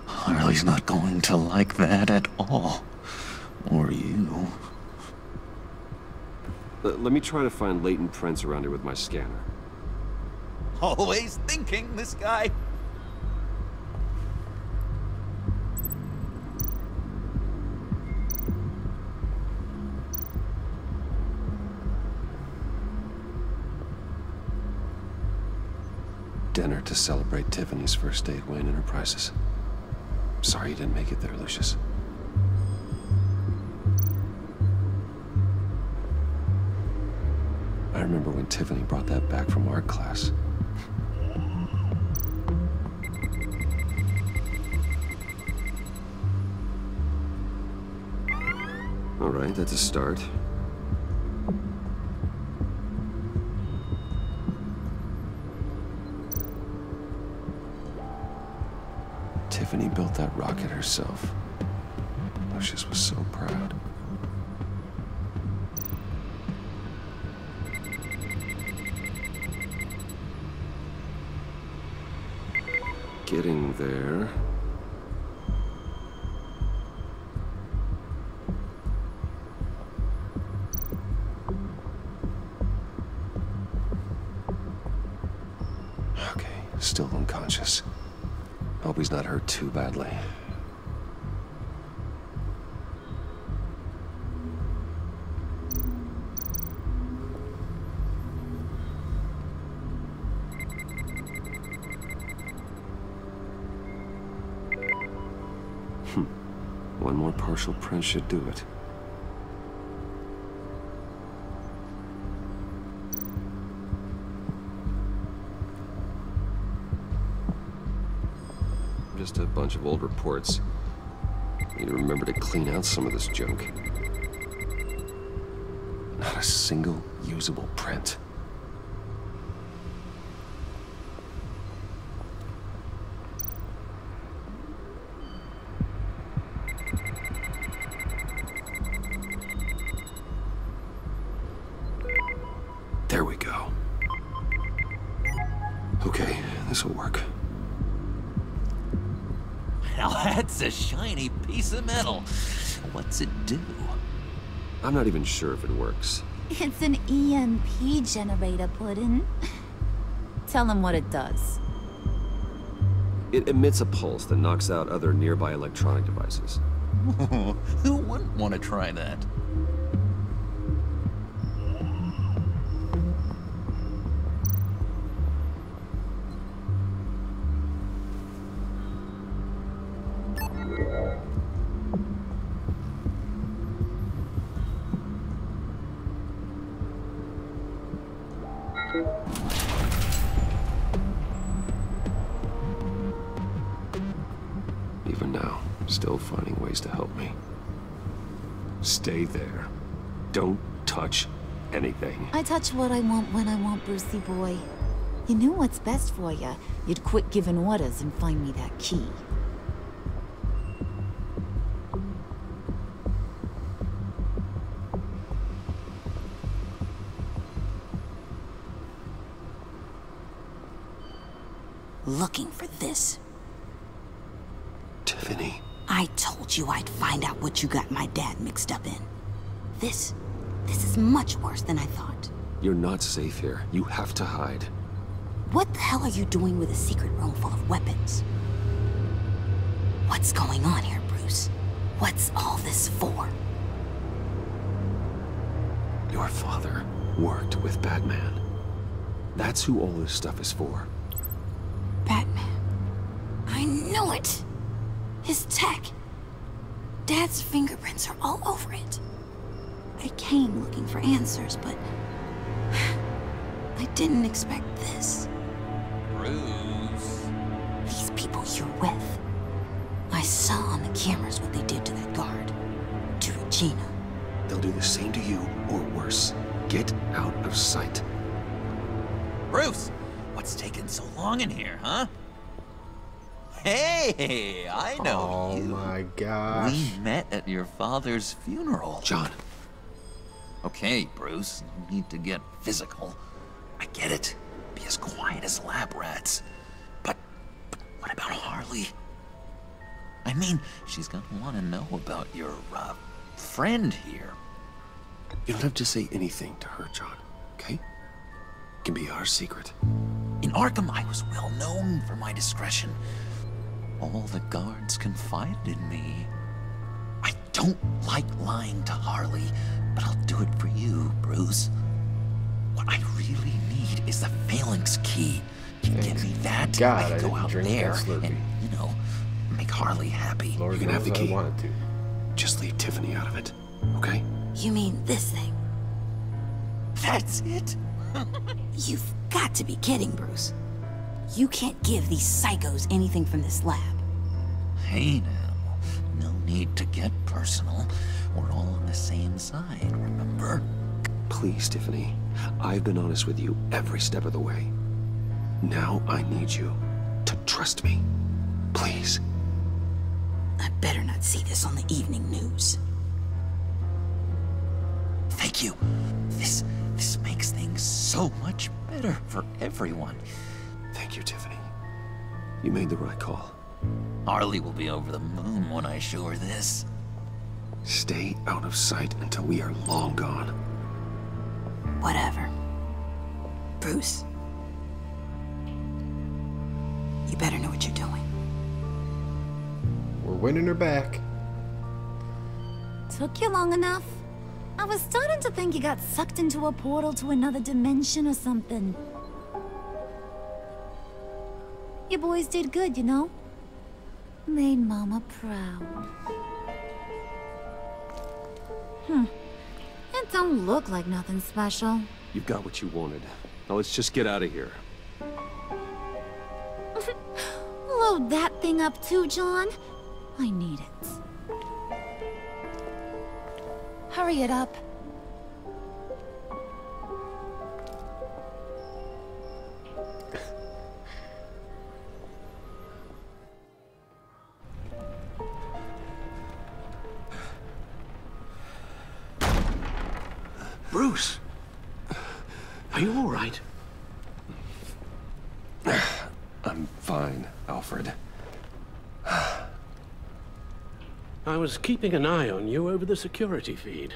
Harley's not going to like that at all. Or you. Let me try to find latent prints around here with my scanner. Always thinking, this guy. Dinner to celebrate Tiffany's first day at Wayne Enterprises. Sorry you didn't make it there, Lucius. I remember when Tiffany brought that back from art class. All right, that's a start. Tiffany built that rocket herself. Lucius was so proud. Getting there. Okay, still unconscious. Hope he's not hurt too badly. One more partial print should do it. Just a bunch of old reports. Need to remember to clean out some of this junk. Not a single usable print. There we go. Okay, this will work. Now that's a shiny piece of metal. What's it do? I'm not even sure if it works. It's an EMP generator, Puddin'. Tell him what it does. It emits a pulse that knocks out other nearby electronic devices. Who wouldn't want to try that? Even now, still finding ways to help me. Stay there. Don't touch anything. I touch what I want when I want, Brucey boy. You knew what's best for you. You'd quit giving orders and find me that key. Looking for this. Tiffany. I told you I'd find out what you got my dad mixed up in. This is much worse than I thought. You're not safe here. You have to hide. What the hell are you doing with a secret room full of weapons? What's going on here, Bruce? What's all this for? Your father worked with Batman. That's who all this stuff is for. Batman. I knew it! His tech. Dad's fingerprints are all over it. I came looking for answers, but I didn't expect this. Bruce. These people you're with. I saw on the cameras what they did to that guard. To Regina. They'll do the same to you, or worse. Get out of sight. Bruce! What's taking so long in here, huh? Hey, I know you. Oh my gosh. We met at your father's funeral. John. Okay, Bruce, you need to get physical. I get it. Be as quiet as lab rats. But what about Harley? I mean, she's gonna want to know about your, friend here. You don't have to say anything to her, John, okay? It can be our secret. In Arkham, I was well known for my discretion. All the guards confided in me. I don't like lying to Harley, but I'll do it for you, Bruce. What I really need is the Phalanx key. You give me that, God, I can go out there and, you know, make Harley happy. You can have the key. I wanted to. Just leave Tiffany out of it, okay? You mean this thing? That's it? You've got to be kidding, Bruce. You can't give these psychos anything from this lab. Hey now, no need to get personal. We're all on the same side, remember? Please, Tiffany. I've been honest with you every step of the way. Now I need you to trust me. Please. I better not see this on the evening news. Thank you. This makes things so much better for everyone. Thank you, Tiffany. You made the right call. Harley will be over the moon when I show her this. Stay out of sight until we are long gone. Whatever. Bruce. You better know what you're doing. We're winning her back. Took you long enough? I was starting to think you got sucked into a portal to another dimension or something. You boys did good, you know? Made Mama proud. It don't look like nothing special. You've got what you wanted. Now let's just get out of here. Load that thing up too, John. I need it. Hurry it up. Bruce! Are you all right? I'm fine, Alfred. I was keeping an eye on you over the security feed.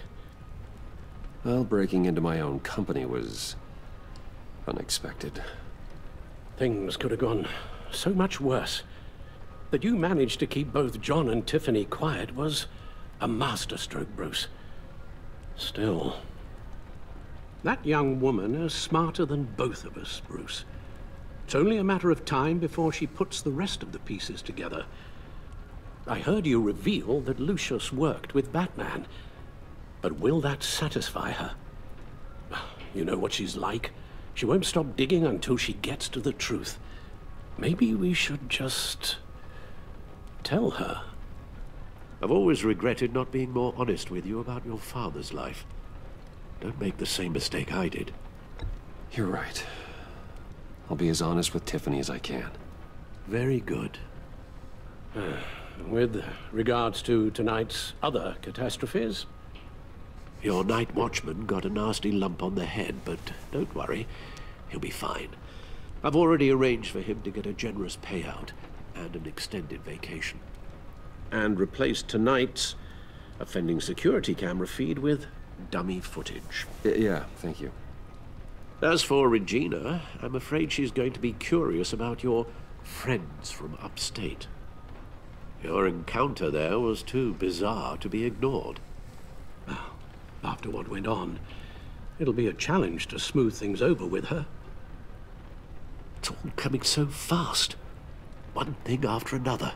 Well, breaking into my own company was unexpected. Things could have gone so much worse. That you managed to keep both John and Tiffany quiet was a masterstroke, Bruce. Still, that young woman is smarter than both of us, Bruce. It's only a matter of time before she puts the rest of the pieces together. I heard you reveal that Lucius worked with Batman. But will that satisfy her? You know what she's like. She won't stop digging until she gets to the truth. Maybe we should just tell her. I've always regretted not being more honest with you about your father's life. Don't make the same mistake I did. You're right. I'll be as honest with Tiffany as I can. Very good. With regards to tonight's other catastrophes? Your night watchman got a nasty lump on the head, but don't worry, he'll be fine. I've already arranged for him to get a generous payout and an extended vacation. And replaced tonight's offending security camera feed with dummy footage. Yeah, thank you. As for Regina, I'm afraid she's going to be curious about your friends from upstate. Your encounter there was too bizarre to be ignored. Well, after what went on, it'll be a challenge to smooth things over with her. It's all coming so fast. One thing after another.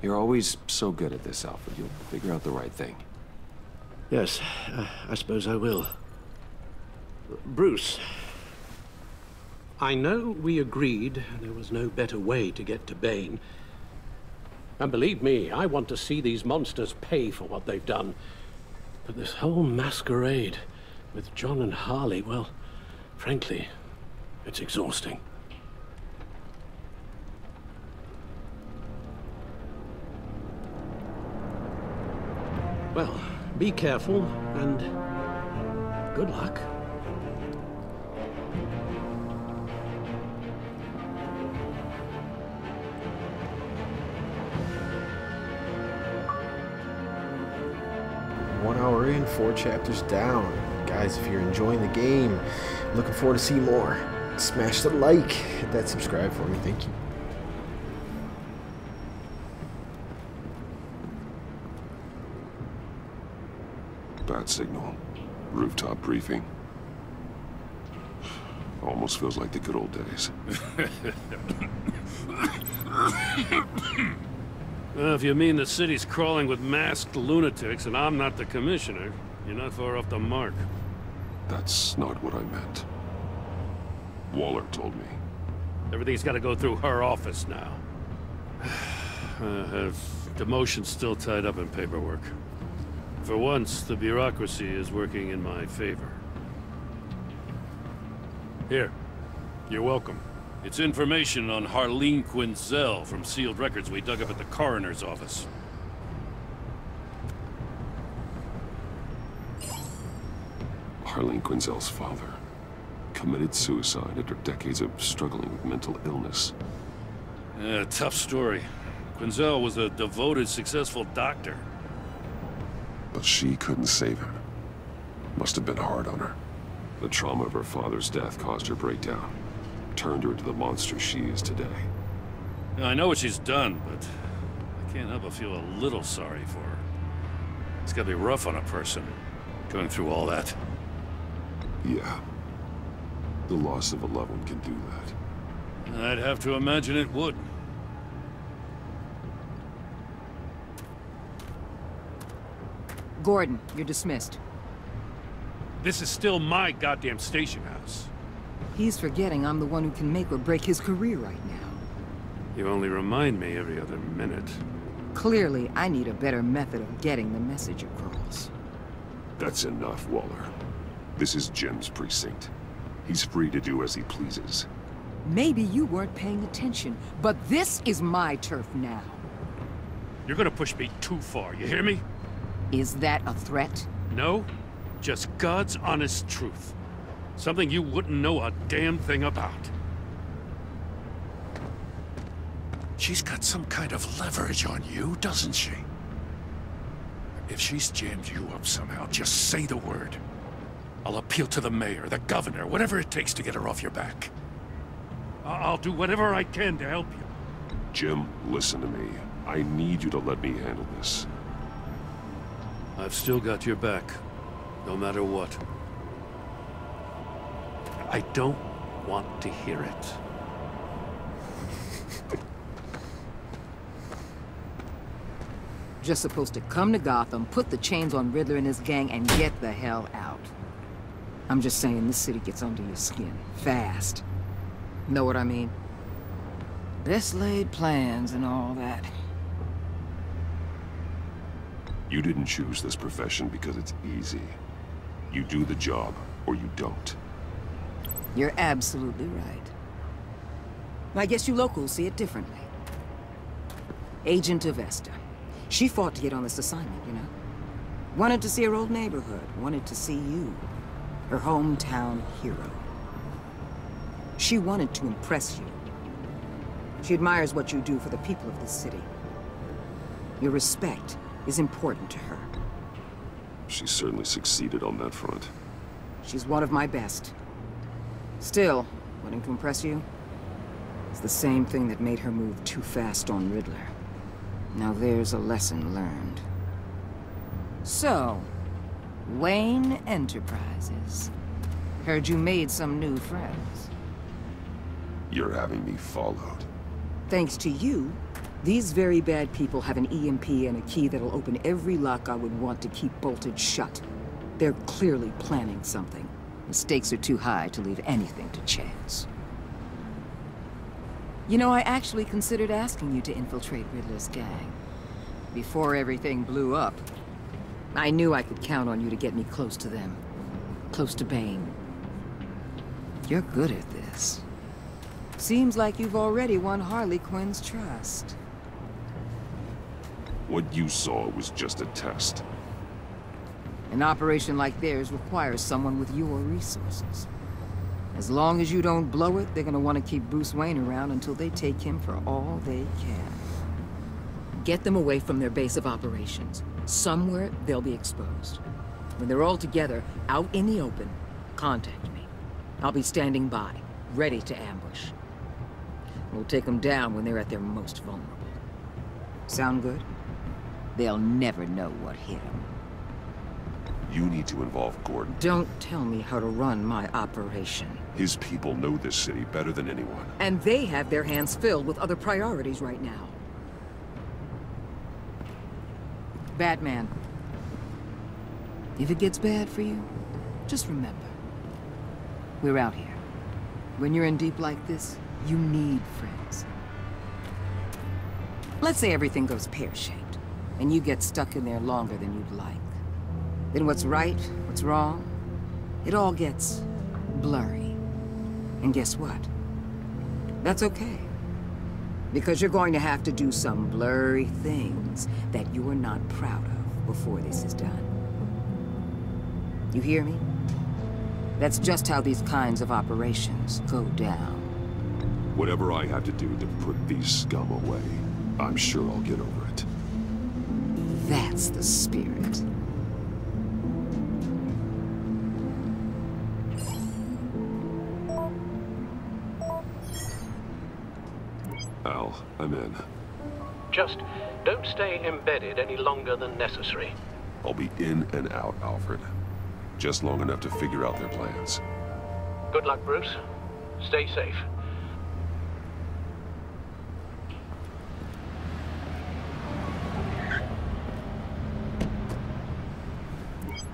You're always so good at this, Alfred. You'll figure out the right thing. Yes, I suppose I will. Bruce, I know we agreed there was no better way to get to Bane. And believe me, I want to see these monsters pay for what they've done. But this whole masquerade with John and Harley, well, frankly, it's exhausting. Well, be careful and good luck. One hour in, 4 chapters down. Guys, if you're enjoying the game, looking forward to see more, smash the like, hit that subscribe for me. Thank you. Bad signal. Rooftop briefing. Almost feels like the good old days. Well, if you mean the city's crawling with masked lunatics and I'm not the commissioner, you're not far off the mark. That's not what I meant. Waller told me. Everything's got to go through her office now. Demotion's still tied up in paperwork. For once, the bureaucracy is working in my favor. Here. You're welcome. It's information on Harleen Quinzel from sealed records we dug up at the coroner's office. Harleen Quinzel's father committed suicide after decades of struggling with mental illness. Yeah, tough story. Quinzel was a devoted, successful doctor. But she couldn't save him. Must have been hard on her. The trauma of her father's death caused her breakdown. Turned her into the monster she is today. Now, I know what she's done, but I can't help but feel a little sorry for her. It's gotta be rough on a person, going through all that. Yeah. The loss of a loved one can do that. I'd have to imagine it would. Gordon, you're dismissed. This is still my goddamn station house. He's forgetting I'm the one who can make or break his career right now. You only remind me every other minute. Clearly, I need a better method of getting the message across. That's enough, Waller. This is Jim's precinct. He's free to do as he pleases. Maybe you weren't paying attention, but this is my turf now. You're gonna push me too far, you hear me? Is that a threat? No, just God's honest truth. Something you wouldn't know a damn thing about. She's got some kind of leverage on you, doesn't she? If she's jammed you up somehow, just say the word. I'll appeal to the mayor, the governor, whatever it takes to get her off your back. I'll do whatever I can to help you. Jim, listen to me. I need you to let me handle this. I've still got your back, no matter what. I don't want to hear it. Just supposed to come to Gotham, put the chains on Riddler and his gang, and get the hell out. I'm just saying, this city gets under your skin. Fast. Know what I mean? Best laid plans and all that. You didn't choose this profession because it's easy. You do the job, or you don't. You're absolutely right. I guess you locals see it differently. Agent Avesta. She fought to get on this assignment, you know? Wanted to see her old neighborhood. Wanted to see you. Her hometown hero. She wanted to impress you. She admires what you do for the people of this city. Your respect is important to her. She certainly succeeded on that front. She's one of my best. Still, wanting to impress you? It's the same thing that made her move too fast on Riddler. Now there's a lesson learned. So, Wayne Enterprises. Heard you made some new friends. You're having me followed. Thanks to you, these very bad people have an EMP and a key that'll open every lock I would want to keep bolted shut. They're clearly planning something. The stakes are too high to leave anything to chance. You know, I actually considered asking you to infiltrate Riddler's gang. Before everything blew up, I knew I could count on you to get me close to them. Close to Bane. You're good at this. Seems like you've already won Harley Quinn's trust. What you saw was just a test. An operation like theirs requires someone with your resources. As long as you don't blow it, they're gonna want to keep Bruce Wayne around until they take him for all they can. Get them away from their base of operations. Somewhere they'll be exposed. When they're all together, out in the open, contact me. I'll be standing by, ready to ambush. We'll take them down when they're at their most vulnerable. Sound good? They'll never know what hit them. You need to involve Gordon. Don't tell me how to run my operation. His people know this city better than anyone. And they have their hands filled with other priorities right now. Batman. If it gets bad for you, just remember. We're out here. When you're in deep like this, you need friends. Let's say everything goes pear-shaped, and you get stuck in there longer than you'd like. Then what's right, what's wrong, it all gets blurry. And guess what? That's okay. Because you're going to have to do some blurry things that you are not proud of before this is done. You hear me? That's just how these kinds of operations go down. Whatever I have to do to put these scum away, I'm sure I'll get over it. That's the spirit. Al, I'm in. Just don't stay embedded any longer than necessary. I'll be in and out, Alfred. Just long enough to figure out their plans. Good luck, Bruce. Stay safe.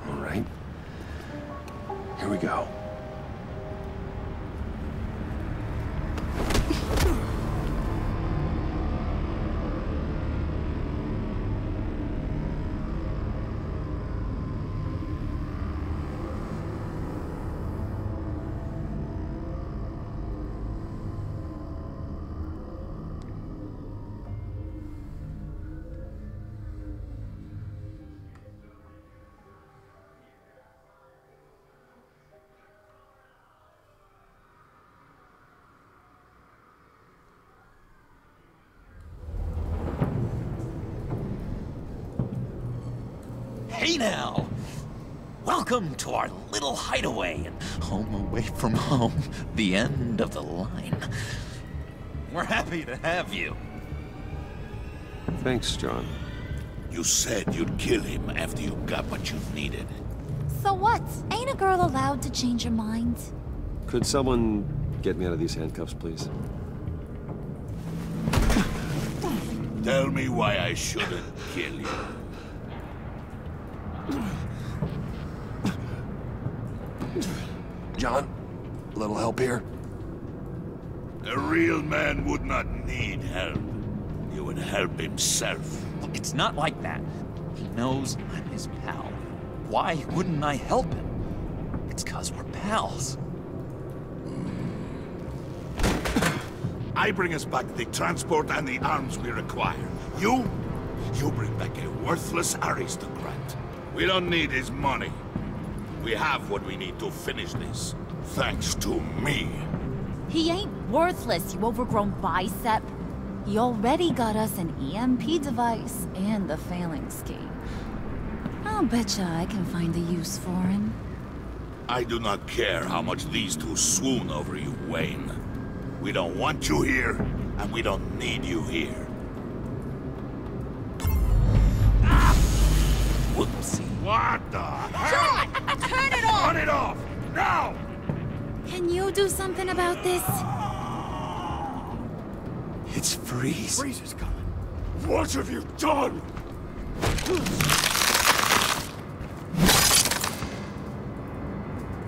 All right. Here we go. Hey now! Welcome to our little hideaway and home away from home, the end of the line. We're happy to have you. Thanks, John. You said you'd kill him after you got what you needed. So what? Ain't a girl allowed to change her mind? Could someone get me out of these handcuffs, please? Tell me why I shouldn't kill you. John, a little help here? A real man would not need help. He would help himself. It's not like that. He knows I'm his pal. Why wouldn't I help him? It's 'cause we're pals. I bring us back the transport and the arms we require. You bring back a worthless aristocrat. We don't need his money. We have what we need to finish this, thanks to me. He ain't worthless, you overgrown bicep. He already got us an EMP device and the phalanx key. I'll betcha I can find a use for him. I do not care how much these two swoon over you, Wayne. We don't want you here, and we don't need you here. Whoopsie. What the hell? John! Turn it off! Turn it off! Now! Can you do something about this? It's Freeze. Freeze is coming. What have you done?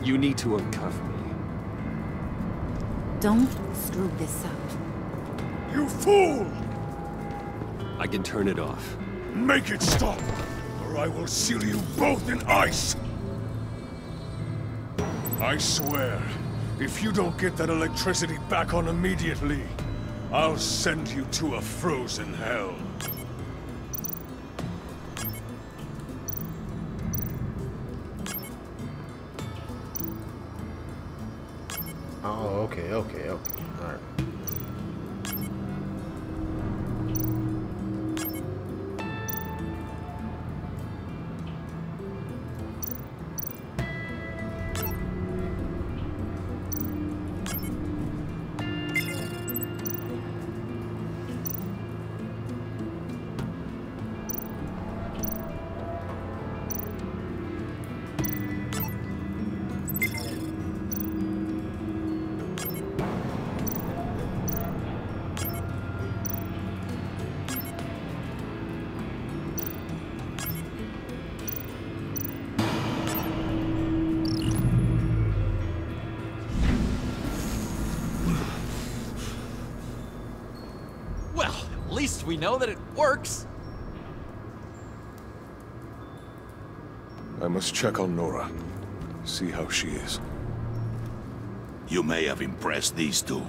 You need to uncuff me. Don't screw this up. You fool! I can turn it off. Make it stop, or I will seal you both in ice! I swear, if you don't get that electricity back on immediately, I'll send you to a frozen hell. Oh, okay. All right. least we know that it works. I must check on Nora. See how she is. You may have impressed these two,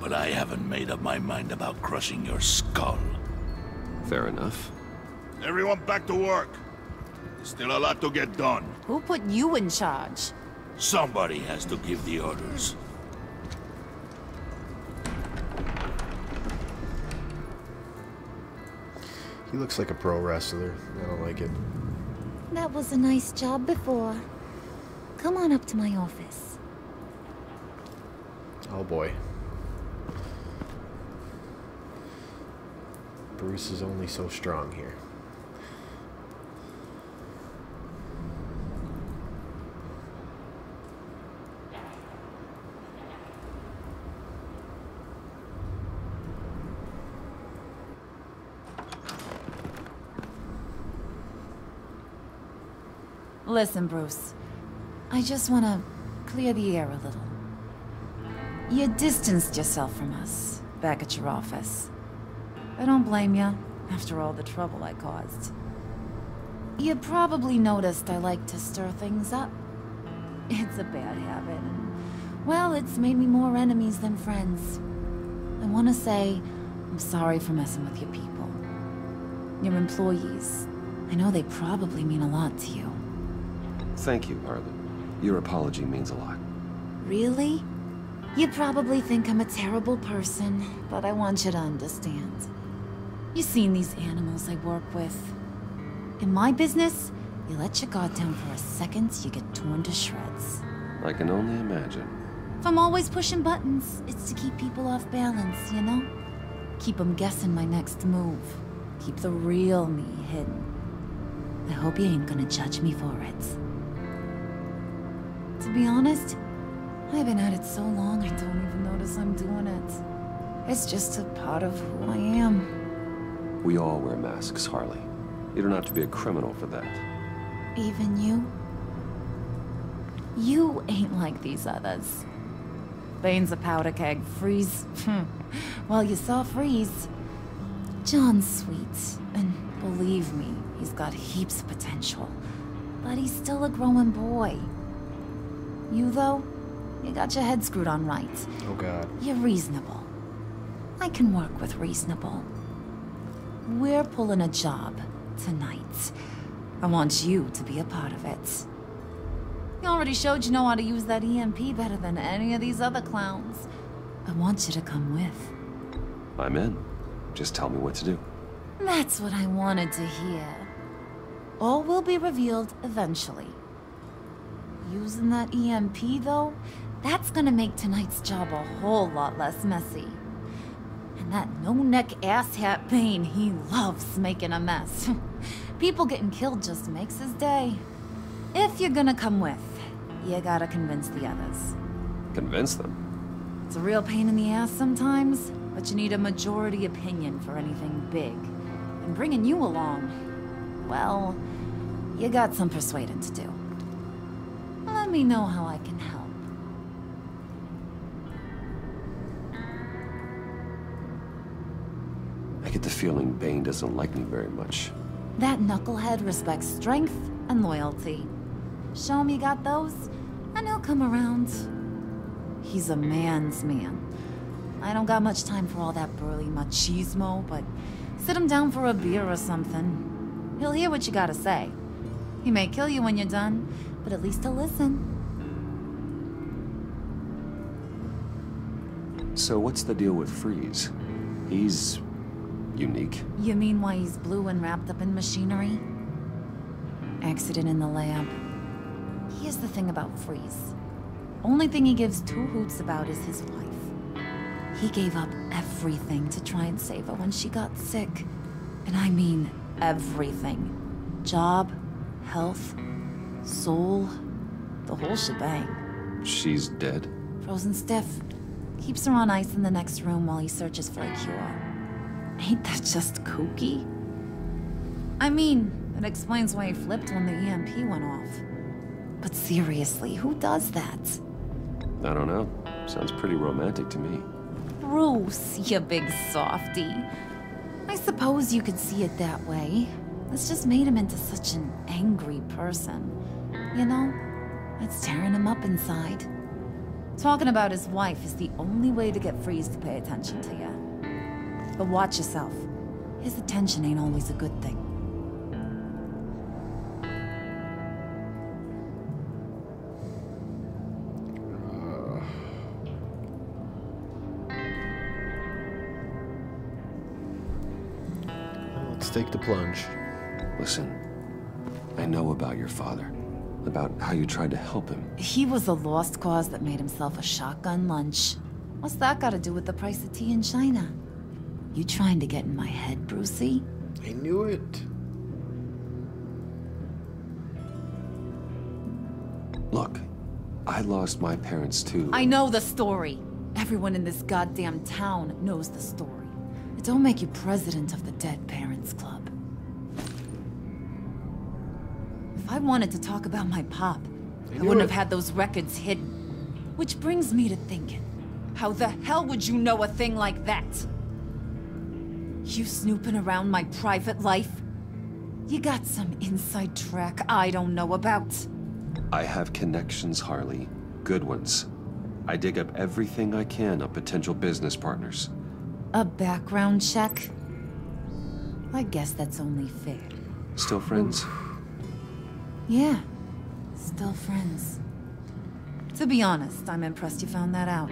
but I haven't made up my mind about crushing your skull. Fair enough. Everyone back to work. There's still a lot to get done. Who put you in charge? Somebody has to give the orders. He looks like a pro wrestler. I don't like it. That was a nice job before. Come on up to my office. Oh boy. Bruce is only so strong here. Listen, Bruce. I just want to clear the air a little. You distanced yourself from us back at your office. I don't blame you, after all the trouble I caused. You probably noticed I like to stir things up. It's a bad habit, and, well, it's made me more enemies than friends. I want to say I'm sorry for messing with your people. Your employees. I know they probably mean a lot to you. Thank you, Harlan. Your apology means a lot. Really? You probably think I'm a terrible person, but I want you to understand. You've seen these animals I work with. In my business, you let your guard down for a second, you get torn to shreds. I can only imagine. If I'm always pushing buttons, it's to keep people off balance, you know? Keep them guessing my next move. Keep the real me hidden. I hope you ain't gonna judge me for it. To be honest, I've been at it so long I don't even notice I'm doing it. It's just a part of who I am. We all wear masks, Harley. You don't have to be a criminal for that. Even you? You ain't like these others. Bane's a powder keg. Freeze. Well, you saw Freeze. John's sweet, and believe me, he's got heaps of potential. But he's still a growing boy. You, though, you got your head screwed on right. Oh, God. You're reasonable. I can work with reasonable. We're pulling a job tonight. I want you to be a part of it. You already showed you know how to use that EMP better than any of these other clowns. I want you to come with. I'm in. Just tell me what to do. That's what I wanted to hear. All will be revealed eventually. Using that EMP, though, that's gonna make tonight's job a whole lot less messy. And that no-neck asshat Bane, he loves making a mess. People getting killed just makes his day. If you're gonna come with, you gotta convince the others. Convince them? It's a real pain in the ass sometimes, but you need a majority opinion for anything big. And bringing you along, well, you got some persuading to do. Let me know how I can help. I get the feeling Bane doesn't like me very much. That knucklehead respects strength and loyalty. Show him you got those, and he'll come around. He's a man's man. I don't got much time for all that burly machismo, but sit him down for a beer or something. He'll hear what you gotta say. He may kill you when you're done, but at least he'll listen. So what's the deal with Freeze? He's unique. You mean why he's blue and wrapped up in machinery? Accident in the lab. Here's the thing about Freeze. Only thing he gives two hoots about is his wife. He gave up everything to try and save her when she got sick. And I mean everything. Job, health, soul, the whole shebang. She's dead? Frozen stiff. Keeps her on ice in the next room while he searches for a cure. Ain't that just kooky? I mean, it explains why he flipped when the EMP went off. But seriously, who does that? I don't know. Sounds pretty romantic to me. Bruce, you big softy. I suppose you could see it that way. It's just made him into such an angry person. You know? It's tearing him up inside. Talking about his wife is the only way to get Freeze to pay attention to you. But watch yourself. His attention ain't always a good thing. Let's take the plunge. Listen, I know about your father. About how you tried to help him. He was a lost cause that made himself a shotgun lunch. What's that got to do with the price of tea in China? You trying to get in my head, Brucey? I knew it. Look, I lost my parents too. I know the story. Everyone in this goddamn town knows the story. It don't make you president of the Dead Parents Club. If I wanted to talk about my pop, I wouldn't have had those records hidden. Which brings me to thinking, how the hell would you know a thing like that? You snooping around my private life? You got some inside track I don't know about. I have connections, Harley. Good ones. I dig up everything I can of potential business partners. A background check? I guess that's only fair. Still friends? Yeah, still friends. To be honest, I'm impressed you found that out.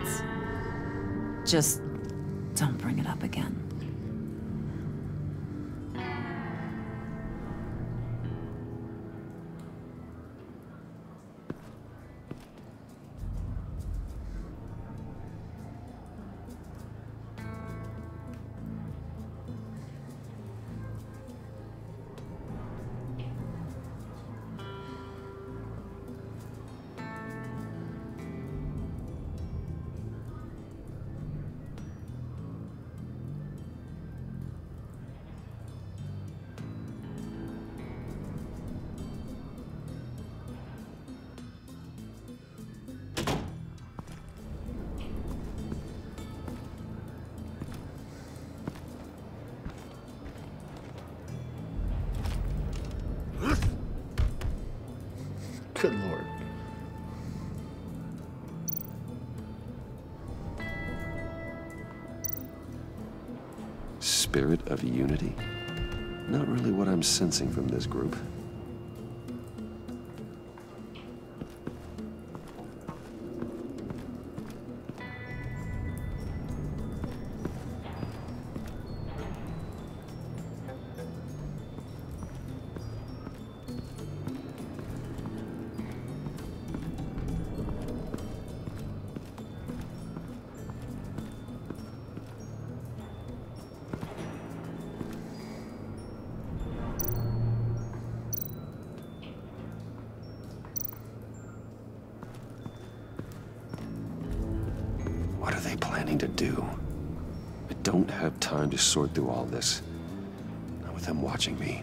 Just don't bring it up again. Good lord. Spirit of unity? Not really what I'm sensing from this group. What are they planning to do? I don't have time to sort through all this. Not with them watching me.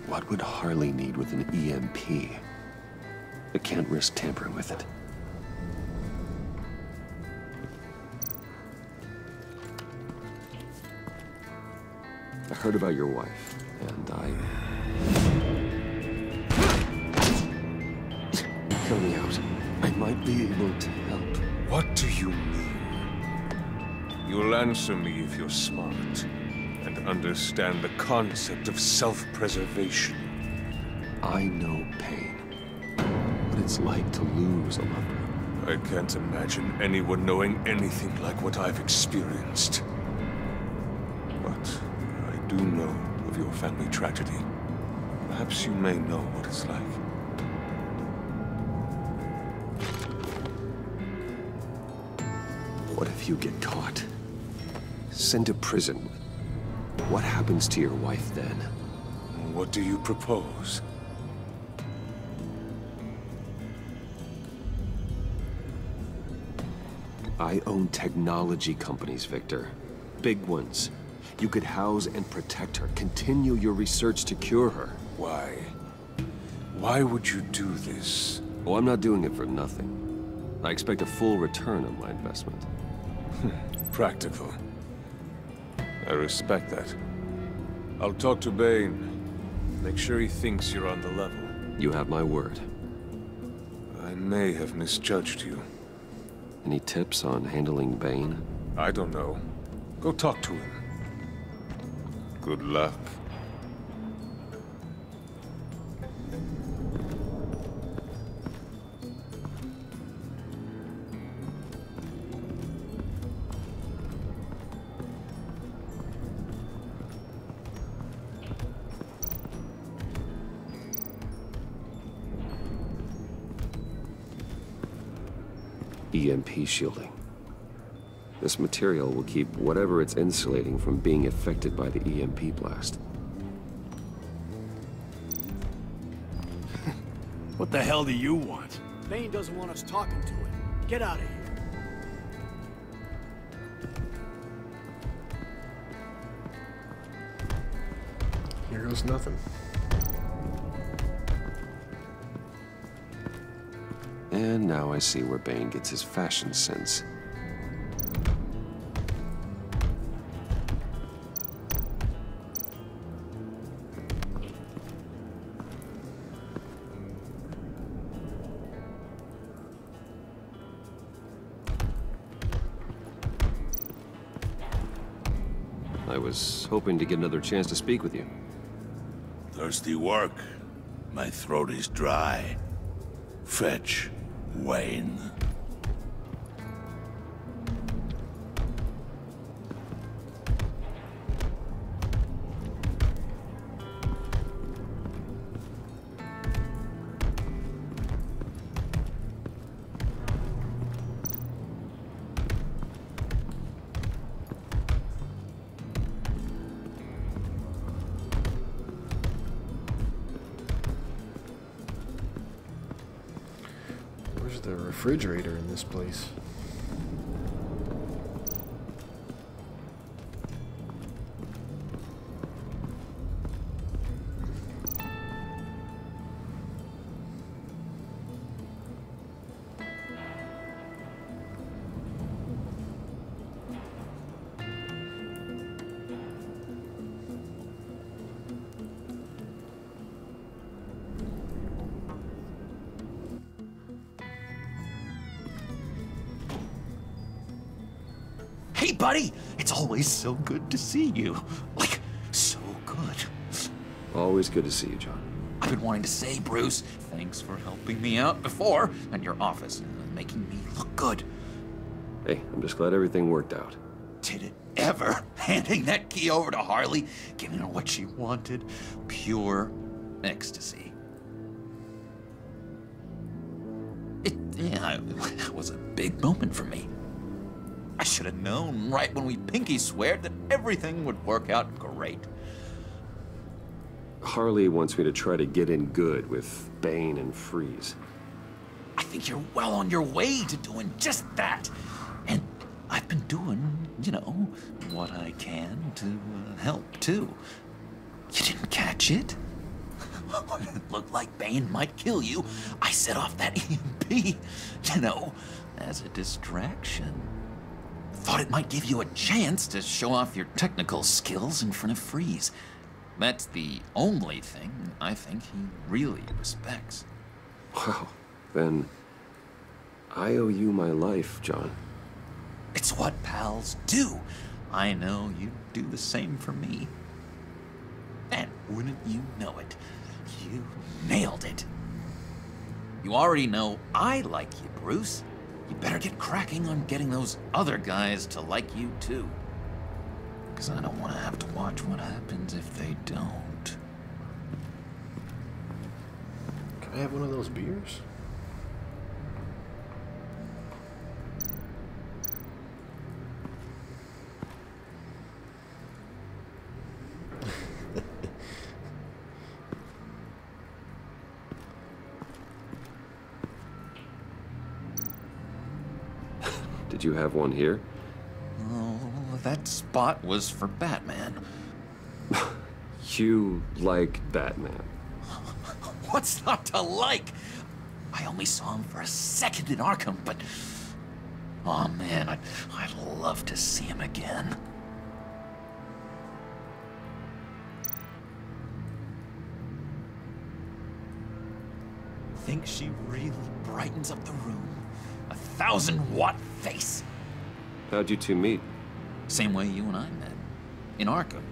What would Harley need with an EMP? I can't risk tampering with it. I heard about your wife, and Hear me out. I might be able to help. What do you mean? You'll answer me if you're smart and understand the concept of self-preservation. I know pain. What it's like to lose a loved one. I can't imagine anyone knowing anything like what I've experienced. But I do know of your family tragedy. Perhaps you may know what it's like. What if you get caught? Sent to prison. What happens to your wife then? What do you propose? I own technology companies, Victor. Big ones. You could house and protect her. Continue your research to cure her. Why? Why would you do this? Oh, I'm not doing it for nothing. I expect a full return on my investment. Practical. I respect that. I'll talk to Bane. Make sure he thinks you're on the level. You have my word. I may have misjudged you. Any tips on handling Bane? I don't know. Go talk to him. Good luck. EMP shielding. This material will keep whatever it's insulating from being affected by the EMP blast. What the hell do you want? Bane doesn't want us talking to him. Get out of here. Here goes nothing. And now I see where Bane gets his fashion sense. I was hoping to get another chance to speak with you. Thirsty work. My throat is dry. Fetch Wayne. Where's the refrigerator in this place? Hey, buddy! It's always so good to see you. Like, so good. Always good to see you, John. I've been wanting to say, Bruce, thanks for helping me out before at your office, making me look good. Hey, I'm just glad everything worked out. Did it ever? Handing that key over to Harley, giving her what she wanted. Pure ecstasy. It was a big moment for me. I should have known right when we pinky sweared that everything would work out great. Harley wants me to try to get in good with Bane and Freeze. I think you're well on your way to doing just that. And I've been doing, you know, what I can to help, too. You didn't catch it? When it looked like Bane might kill you, I set off that EMP, you know, as a distraction. Thought it might give you a chance to show off your technical skills in front of Freeze. That's the only thing I think he really respects. Wow, then I owe you my life, John. It's what pals do. I know you'd do the same for me. And wouldn't you know it, you nailed it. You already know I like you, Bruce. You better get cracking on getting those other guys to like you, too. Because I don't want to have to watch what happens if they don't. Can I have one of those beers? Did you have one here? Oh, that spot was for Batman. You like Batman? What's not to like? I only saw him for a second in Arkham, but... oh man, I'd love to see him again. Think she really brightens up the room? 1,000-watt face! How'd you two meet? Same way you and I met. In Arkham.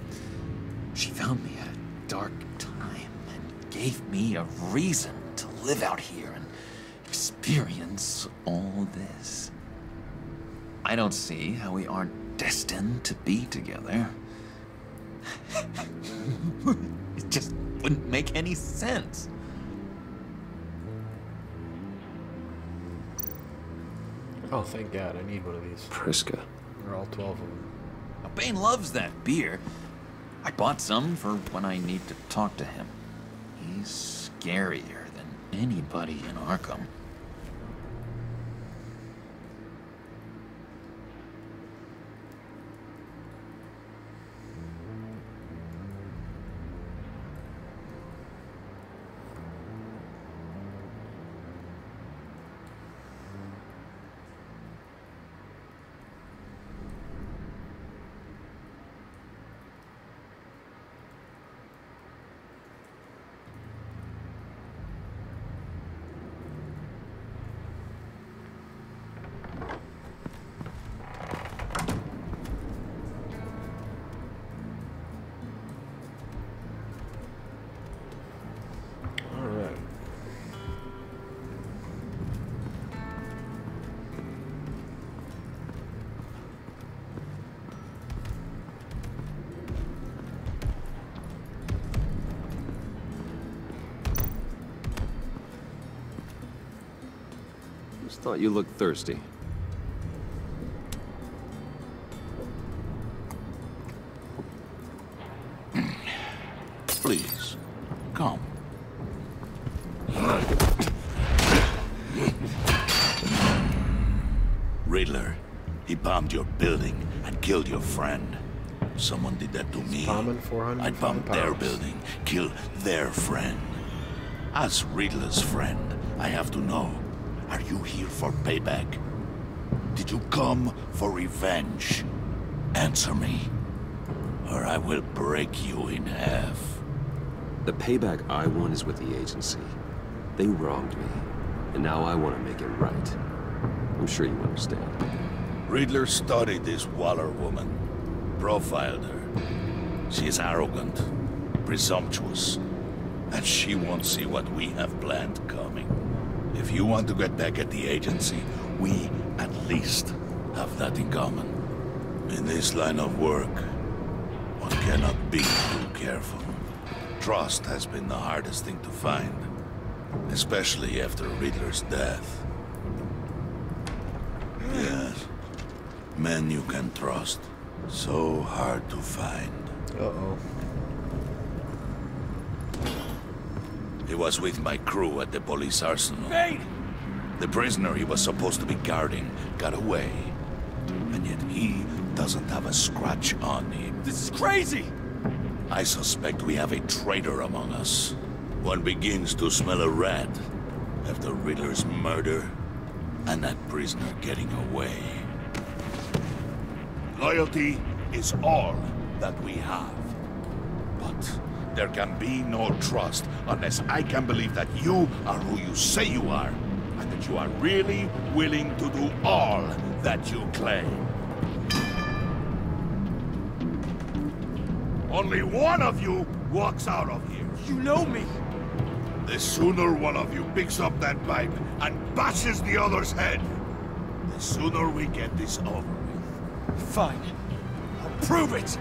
She found me at a dark time and gave me a reason to live out here and experience all this. I don't see how we aren't destined to be together. It just wouldn't make any sense. Oh, thank God. I need one of these. Priska. Or all 12 of them. Now, Bane loves that beer. I bought some for when I need to talk to him. He's scarier than anybody in Arkham. Thought you looked thirsty. Please, come. Riddler, he bombed your building and killed your friend. Someone did that to me. I'd bomb their building, kill their friend. As Riddler's friend, I have to know. Are you here for payback? Did you come for revenge? Answer me, or I will break you in half. The payback I want is with the agency. They wronged me, and now I want to make it right. I'm sure you understand. Riddler studied this Waller woman, profiled her. She is arrogant, presumptuous, and she won't see what we have planned coming. If you want to get back at the agency, we at least have that in common. In this line of work, one cannot be too careful. Trust has been the hardest thing to find, especially after Riddler's death. Yes, men you can trust, so hard to find. Uh-oh. He was with my crew at the police arsenal. Bane! The prisoner he was supposed to be guarding got away. And yet he doesn't have a scratch on him. This is crazy! I suspect we have a traitor among us. One begins to smell a rat after Riddler's murder and that prisoner getting away. Loyalty is all that we have. But there can be no trust unless I can believe that you are who you say you are, and that you are really willing to do all that you claim. Only one of you walks out of here. You know me! The sooner one of you picks up that pipe and bashes the other's head, the sooner we get this over with. Fine. I'll prove it!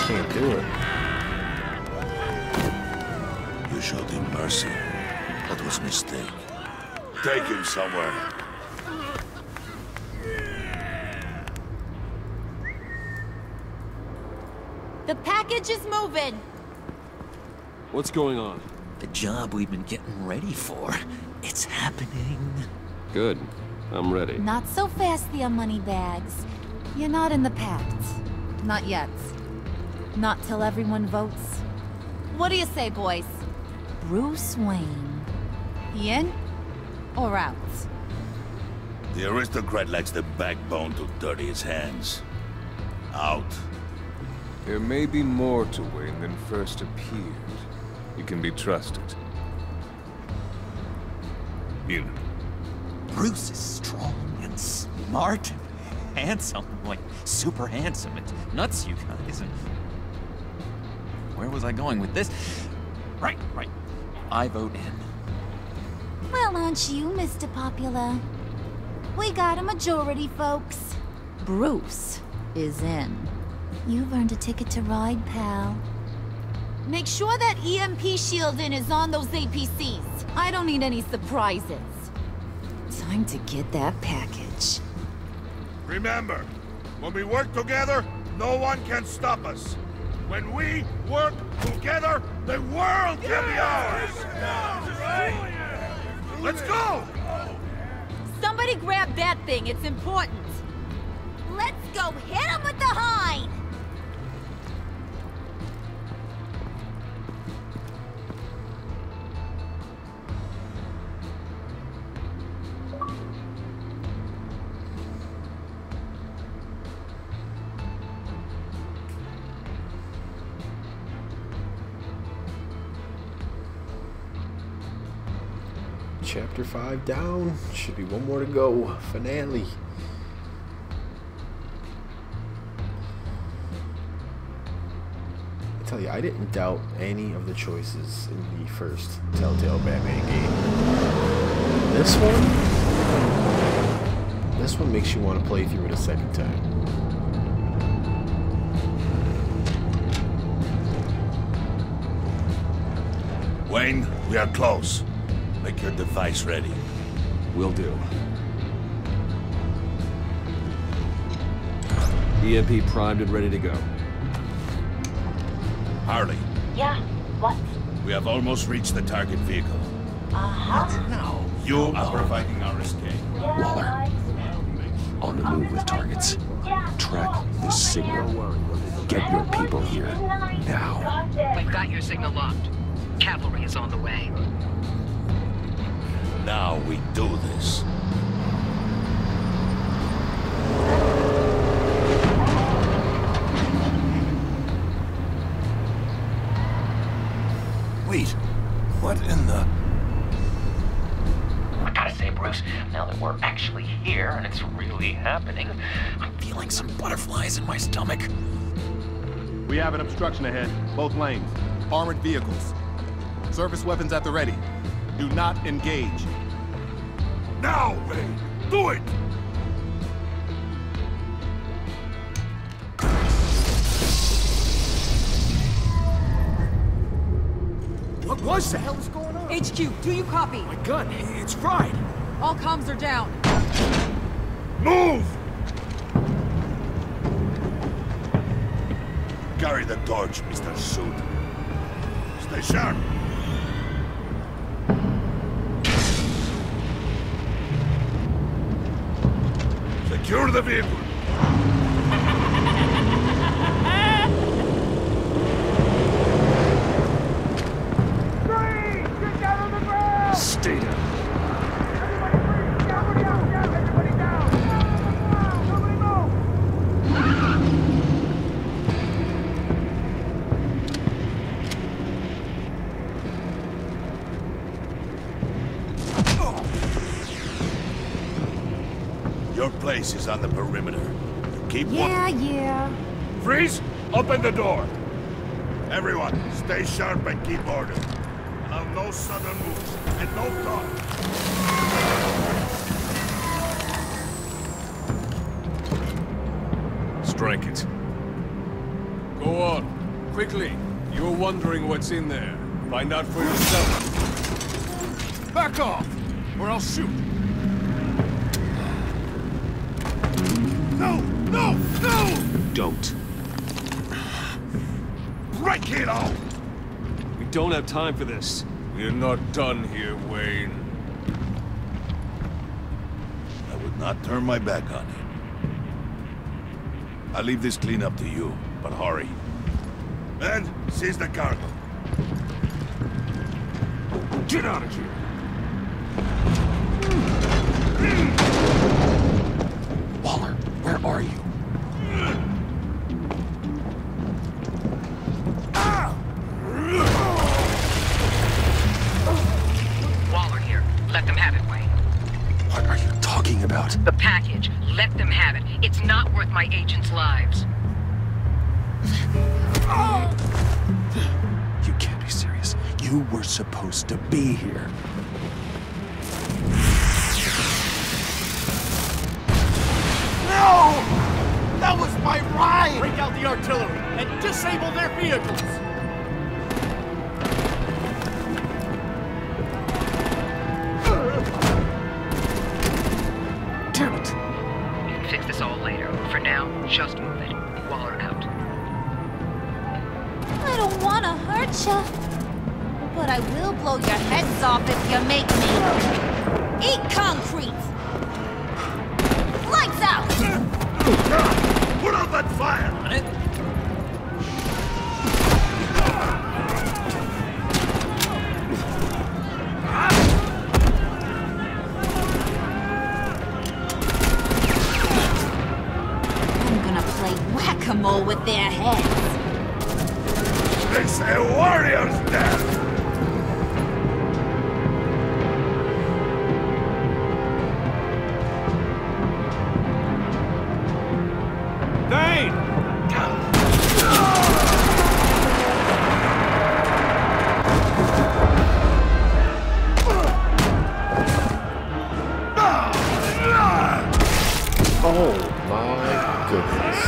Can't do it. You showed him mercy. That was a mistake. Take him somewhere. The package is moving. What's going on? The job we've been getting ready for. It's happening. Good. I'm ready. Not so fast there, Moneybags. You're not in the pact. Not yet. Not till everyone votes. What do you say, boys? Bruce Wayne. In or out? The aristocrat lacks the backbone to dirty his hands. Out. There may be more to Wayne than first appeared. You can be trusted. In. Bruce is strong and smart and handsome. Like, super handsome. It's nuts, you guys. And where was I going with this? Right. I vote in. Well, aren't you, Mr. Popular? We got a majority, folks. Bruce is in. You've earned a ticket to ride, pal. Make sure that EMP shielding is on those APCs. I don't need any surprises. Time to get that package. Remember, when we work together, no one can stop us. When we work together, the world can be ours! Let's go! Somebody grab that thing, it's important. Let's go hit him with the hind! Chapter 5 down. Should be one more to go. Finale. I tell you, I didn't doubt any of the choices in the first Telltale Batman game. This one makes you want to play through it a second time. Wayne, we are close. Make your device ready. Will do. EMP primed and ready to go. Harley. Yeah, what? We have almost reached the target vehicle. Uh-huh. You are providing our escape. Waller. On the move with targets. Track this signal. Get your people here. Now. We've got your signal locked. Cavalry is on the way. Now we do this. Wait, what in the... I gotta say, Bruce, now that we're actually here and it's really happening, I'm feeling some butterflies in my stomach. We have an obstruction ahead, both lanes. Armored vehicles. Service weapons at the ready. Do not engage. Now, Wayne! Do it! What was that? What the hell is going on? HQ, do you copy? My gun, it's fried. All comms are down. Move! Carry the torch, Mr. Suit. Stay sharp. Secure the vehicle. Stay down. Your place is on the perimeter. Keep Yeah. Freeze! Open the door! Everyone, stay sharp and keep order. Allow no sudden moves, and no talk. Strike it. Go on. Quickly. You're wondering what's in there. Find out for yourself. Back off, or I'll shoot. No! No! No! Don't. Break it off! We don't have time for this. You're not done here, Wayne. I would not turn my back on you. I'll leave this cleanup to you, but hurry. Men, seize the cargo. Get out of here! Waller, where are you? Waller here. Let them have it, Wayne. What are you talking about? The package. Let them have it. It's not worth my agents' lives. You can't be serious. You were supposed to be here. No! That was my ride! Break out the artillery and disable their vehicles! Damn it! You can fix this all later. For now, just move it. Waller out. I don't want to hurt you, but I will blow your heads off if you make me. Eat concrete! Lights out! Put out that fire! I'm gonna play whack-a-mole with their heads. It's a warrior's death! Oh my goodness.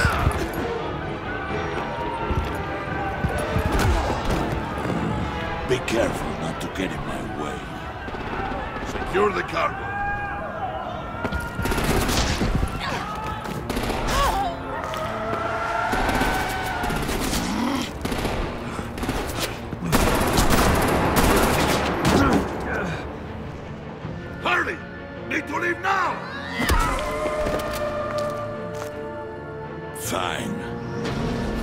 Be careful not to get in my way. Secure the cargo. Hurry! Need to leave now! Fine.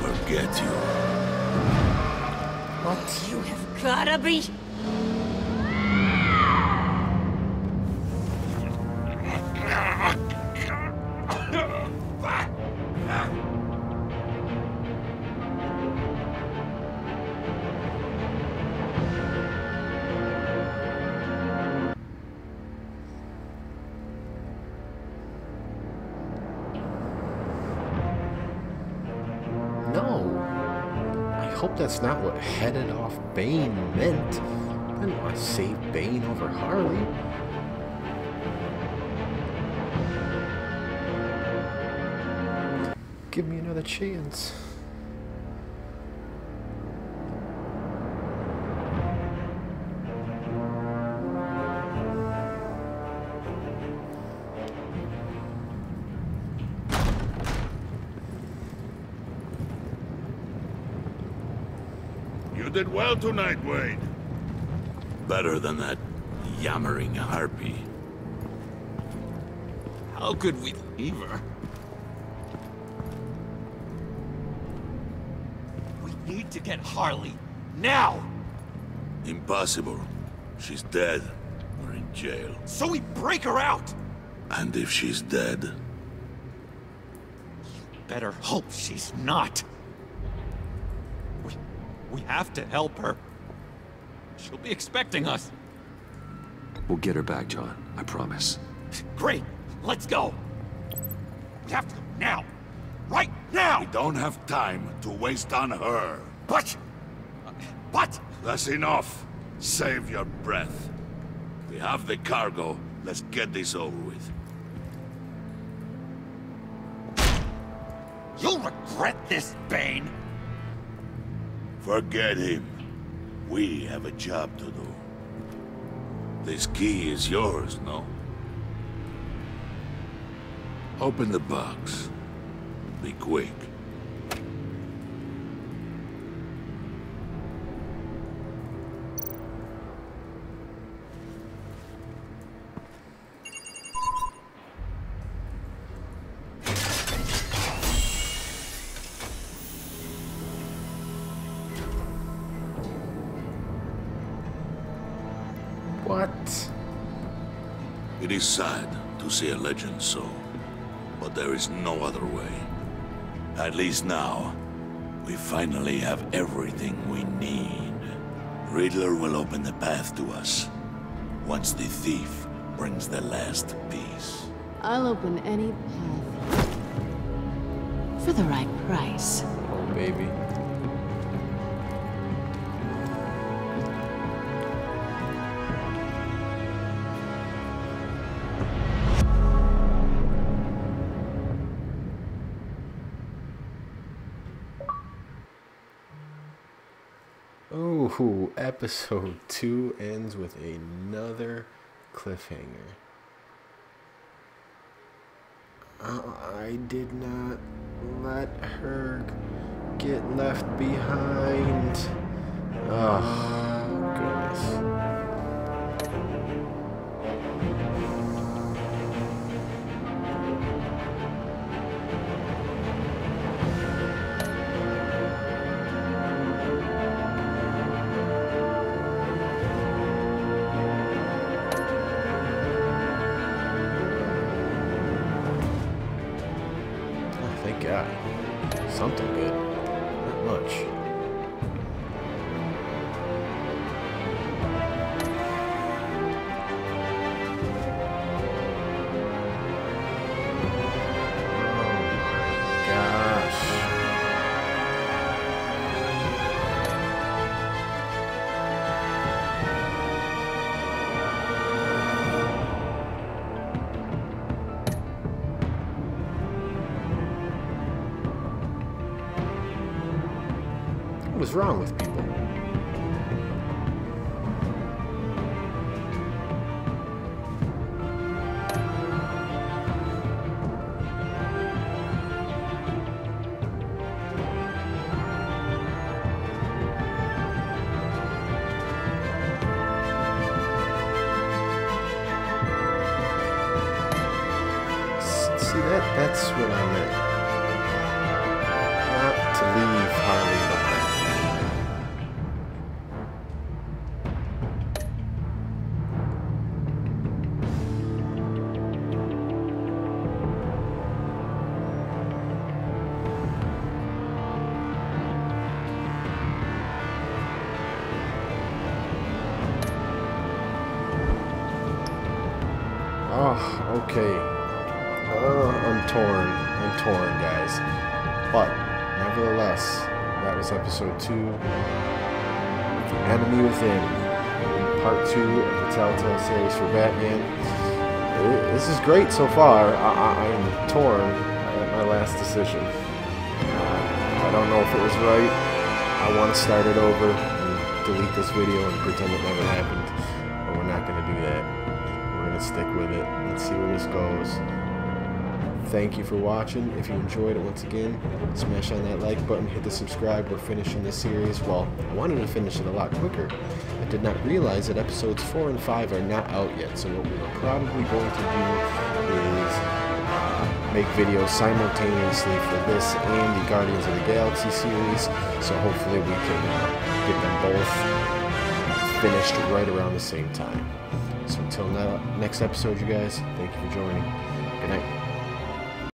Forget you. What? You have gotta be... No. I hope that's not what headed off Bane meant. I didn't want to save Bane over Harley. Give me another chance. You did well tonight, Wade. Better than that yammering harpy. How could we leave her? We need to get Harley. Now! Impossible. She's dead or in jail. So we break her out! And if she's dead... Better hope she's not. We have to help her. She'll be expecting us. We'll get her back, John. I promise. Great! Let's go! We have to go now! Right now! We don't have time to waste on her. But... That's enough. Save your breath. We have the cargo. Let's get this over with. You'll regret this, Bane! Forget him. We have a job to do. This key is yours, no? Open the box. Be quick. What? It is sad to see a legend so, but there is no other way. At least now, we finally have everything we need. Riddler will open the path to us, once the thief brings the last piece. I'll open any path. For the right price. Oh, baby. Oh, episode 2 ends with another cliffhanger. I did not let her get left behind. Oh, goodness. Thank God. Something good. Not much. Oh my gosh. What is wrong with people? See, that's what I meant. Not to leave Harley behind. Oh, okay. I'm torn, guys. But, nevertheless, that was episode 2. The Enemy Within. Part 2 of the Telltale series for Batman. This is great so far. I'm torn at my last decision. I don't know if it was right. I want to start it over and delete this video and pretend it never happened. But we're not going to do that. We're going to stick with it. Let's see where this goes. Thank you for watching. If you enjoyed it, once again, smash on that like button, hit the subscribe. We're finishing this series. Well, I wanted to finish it a lot quicker. I did not realize that episodes 4 and 5 are not out yet, so what we are probably going to do is make videos simultaneously for this and the Guardians of the Galaxy series, so hopefully we can get them both finished right around the same time. So until now, next episode, you guys, thank you for joining. Good night.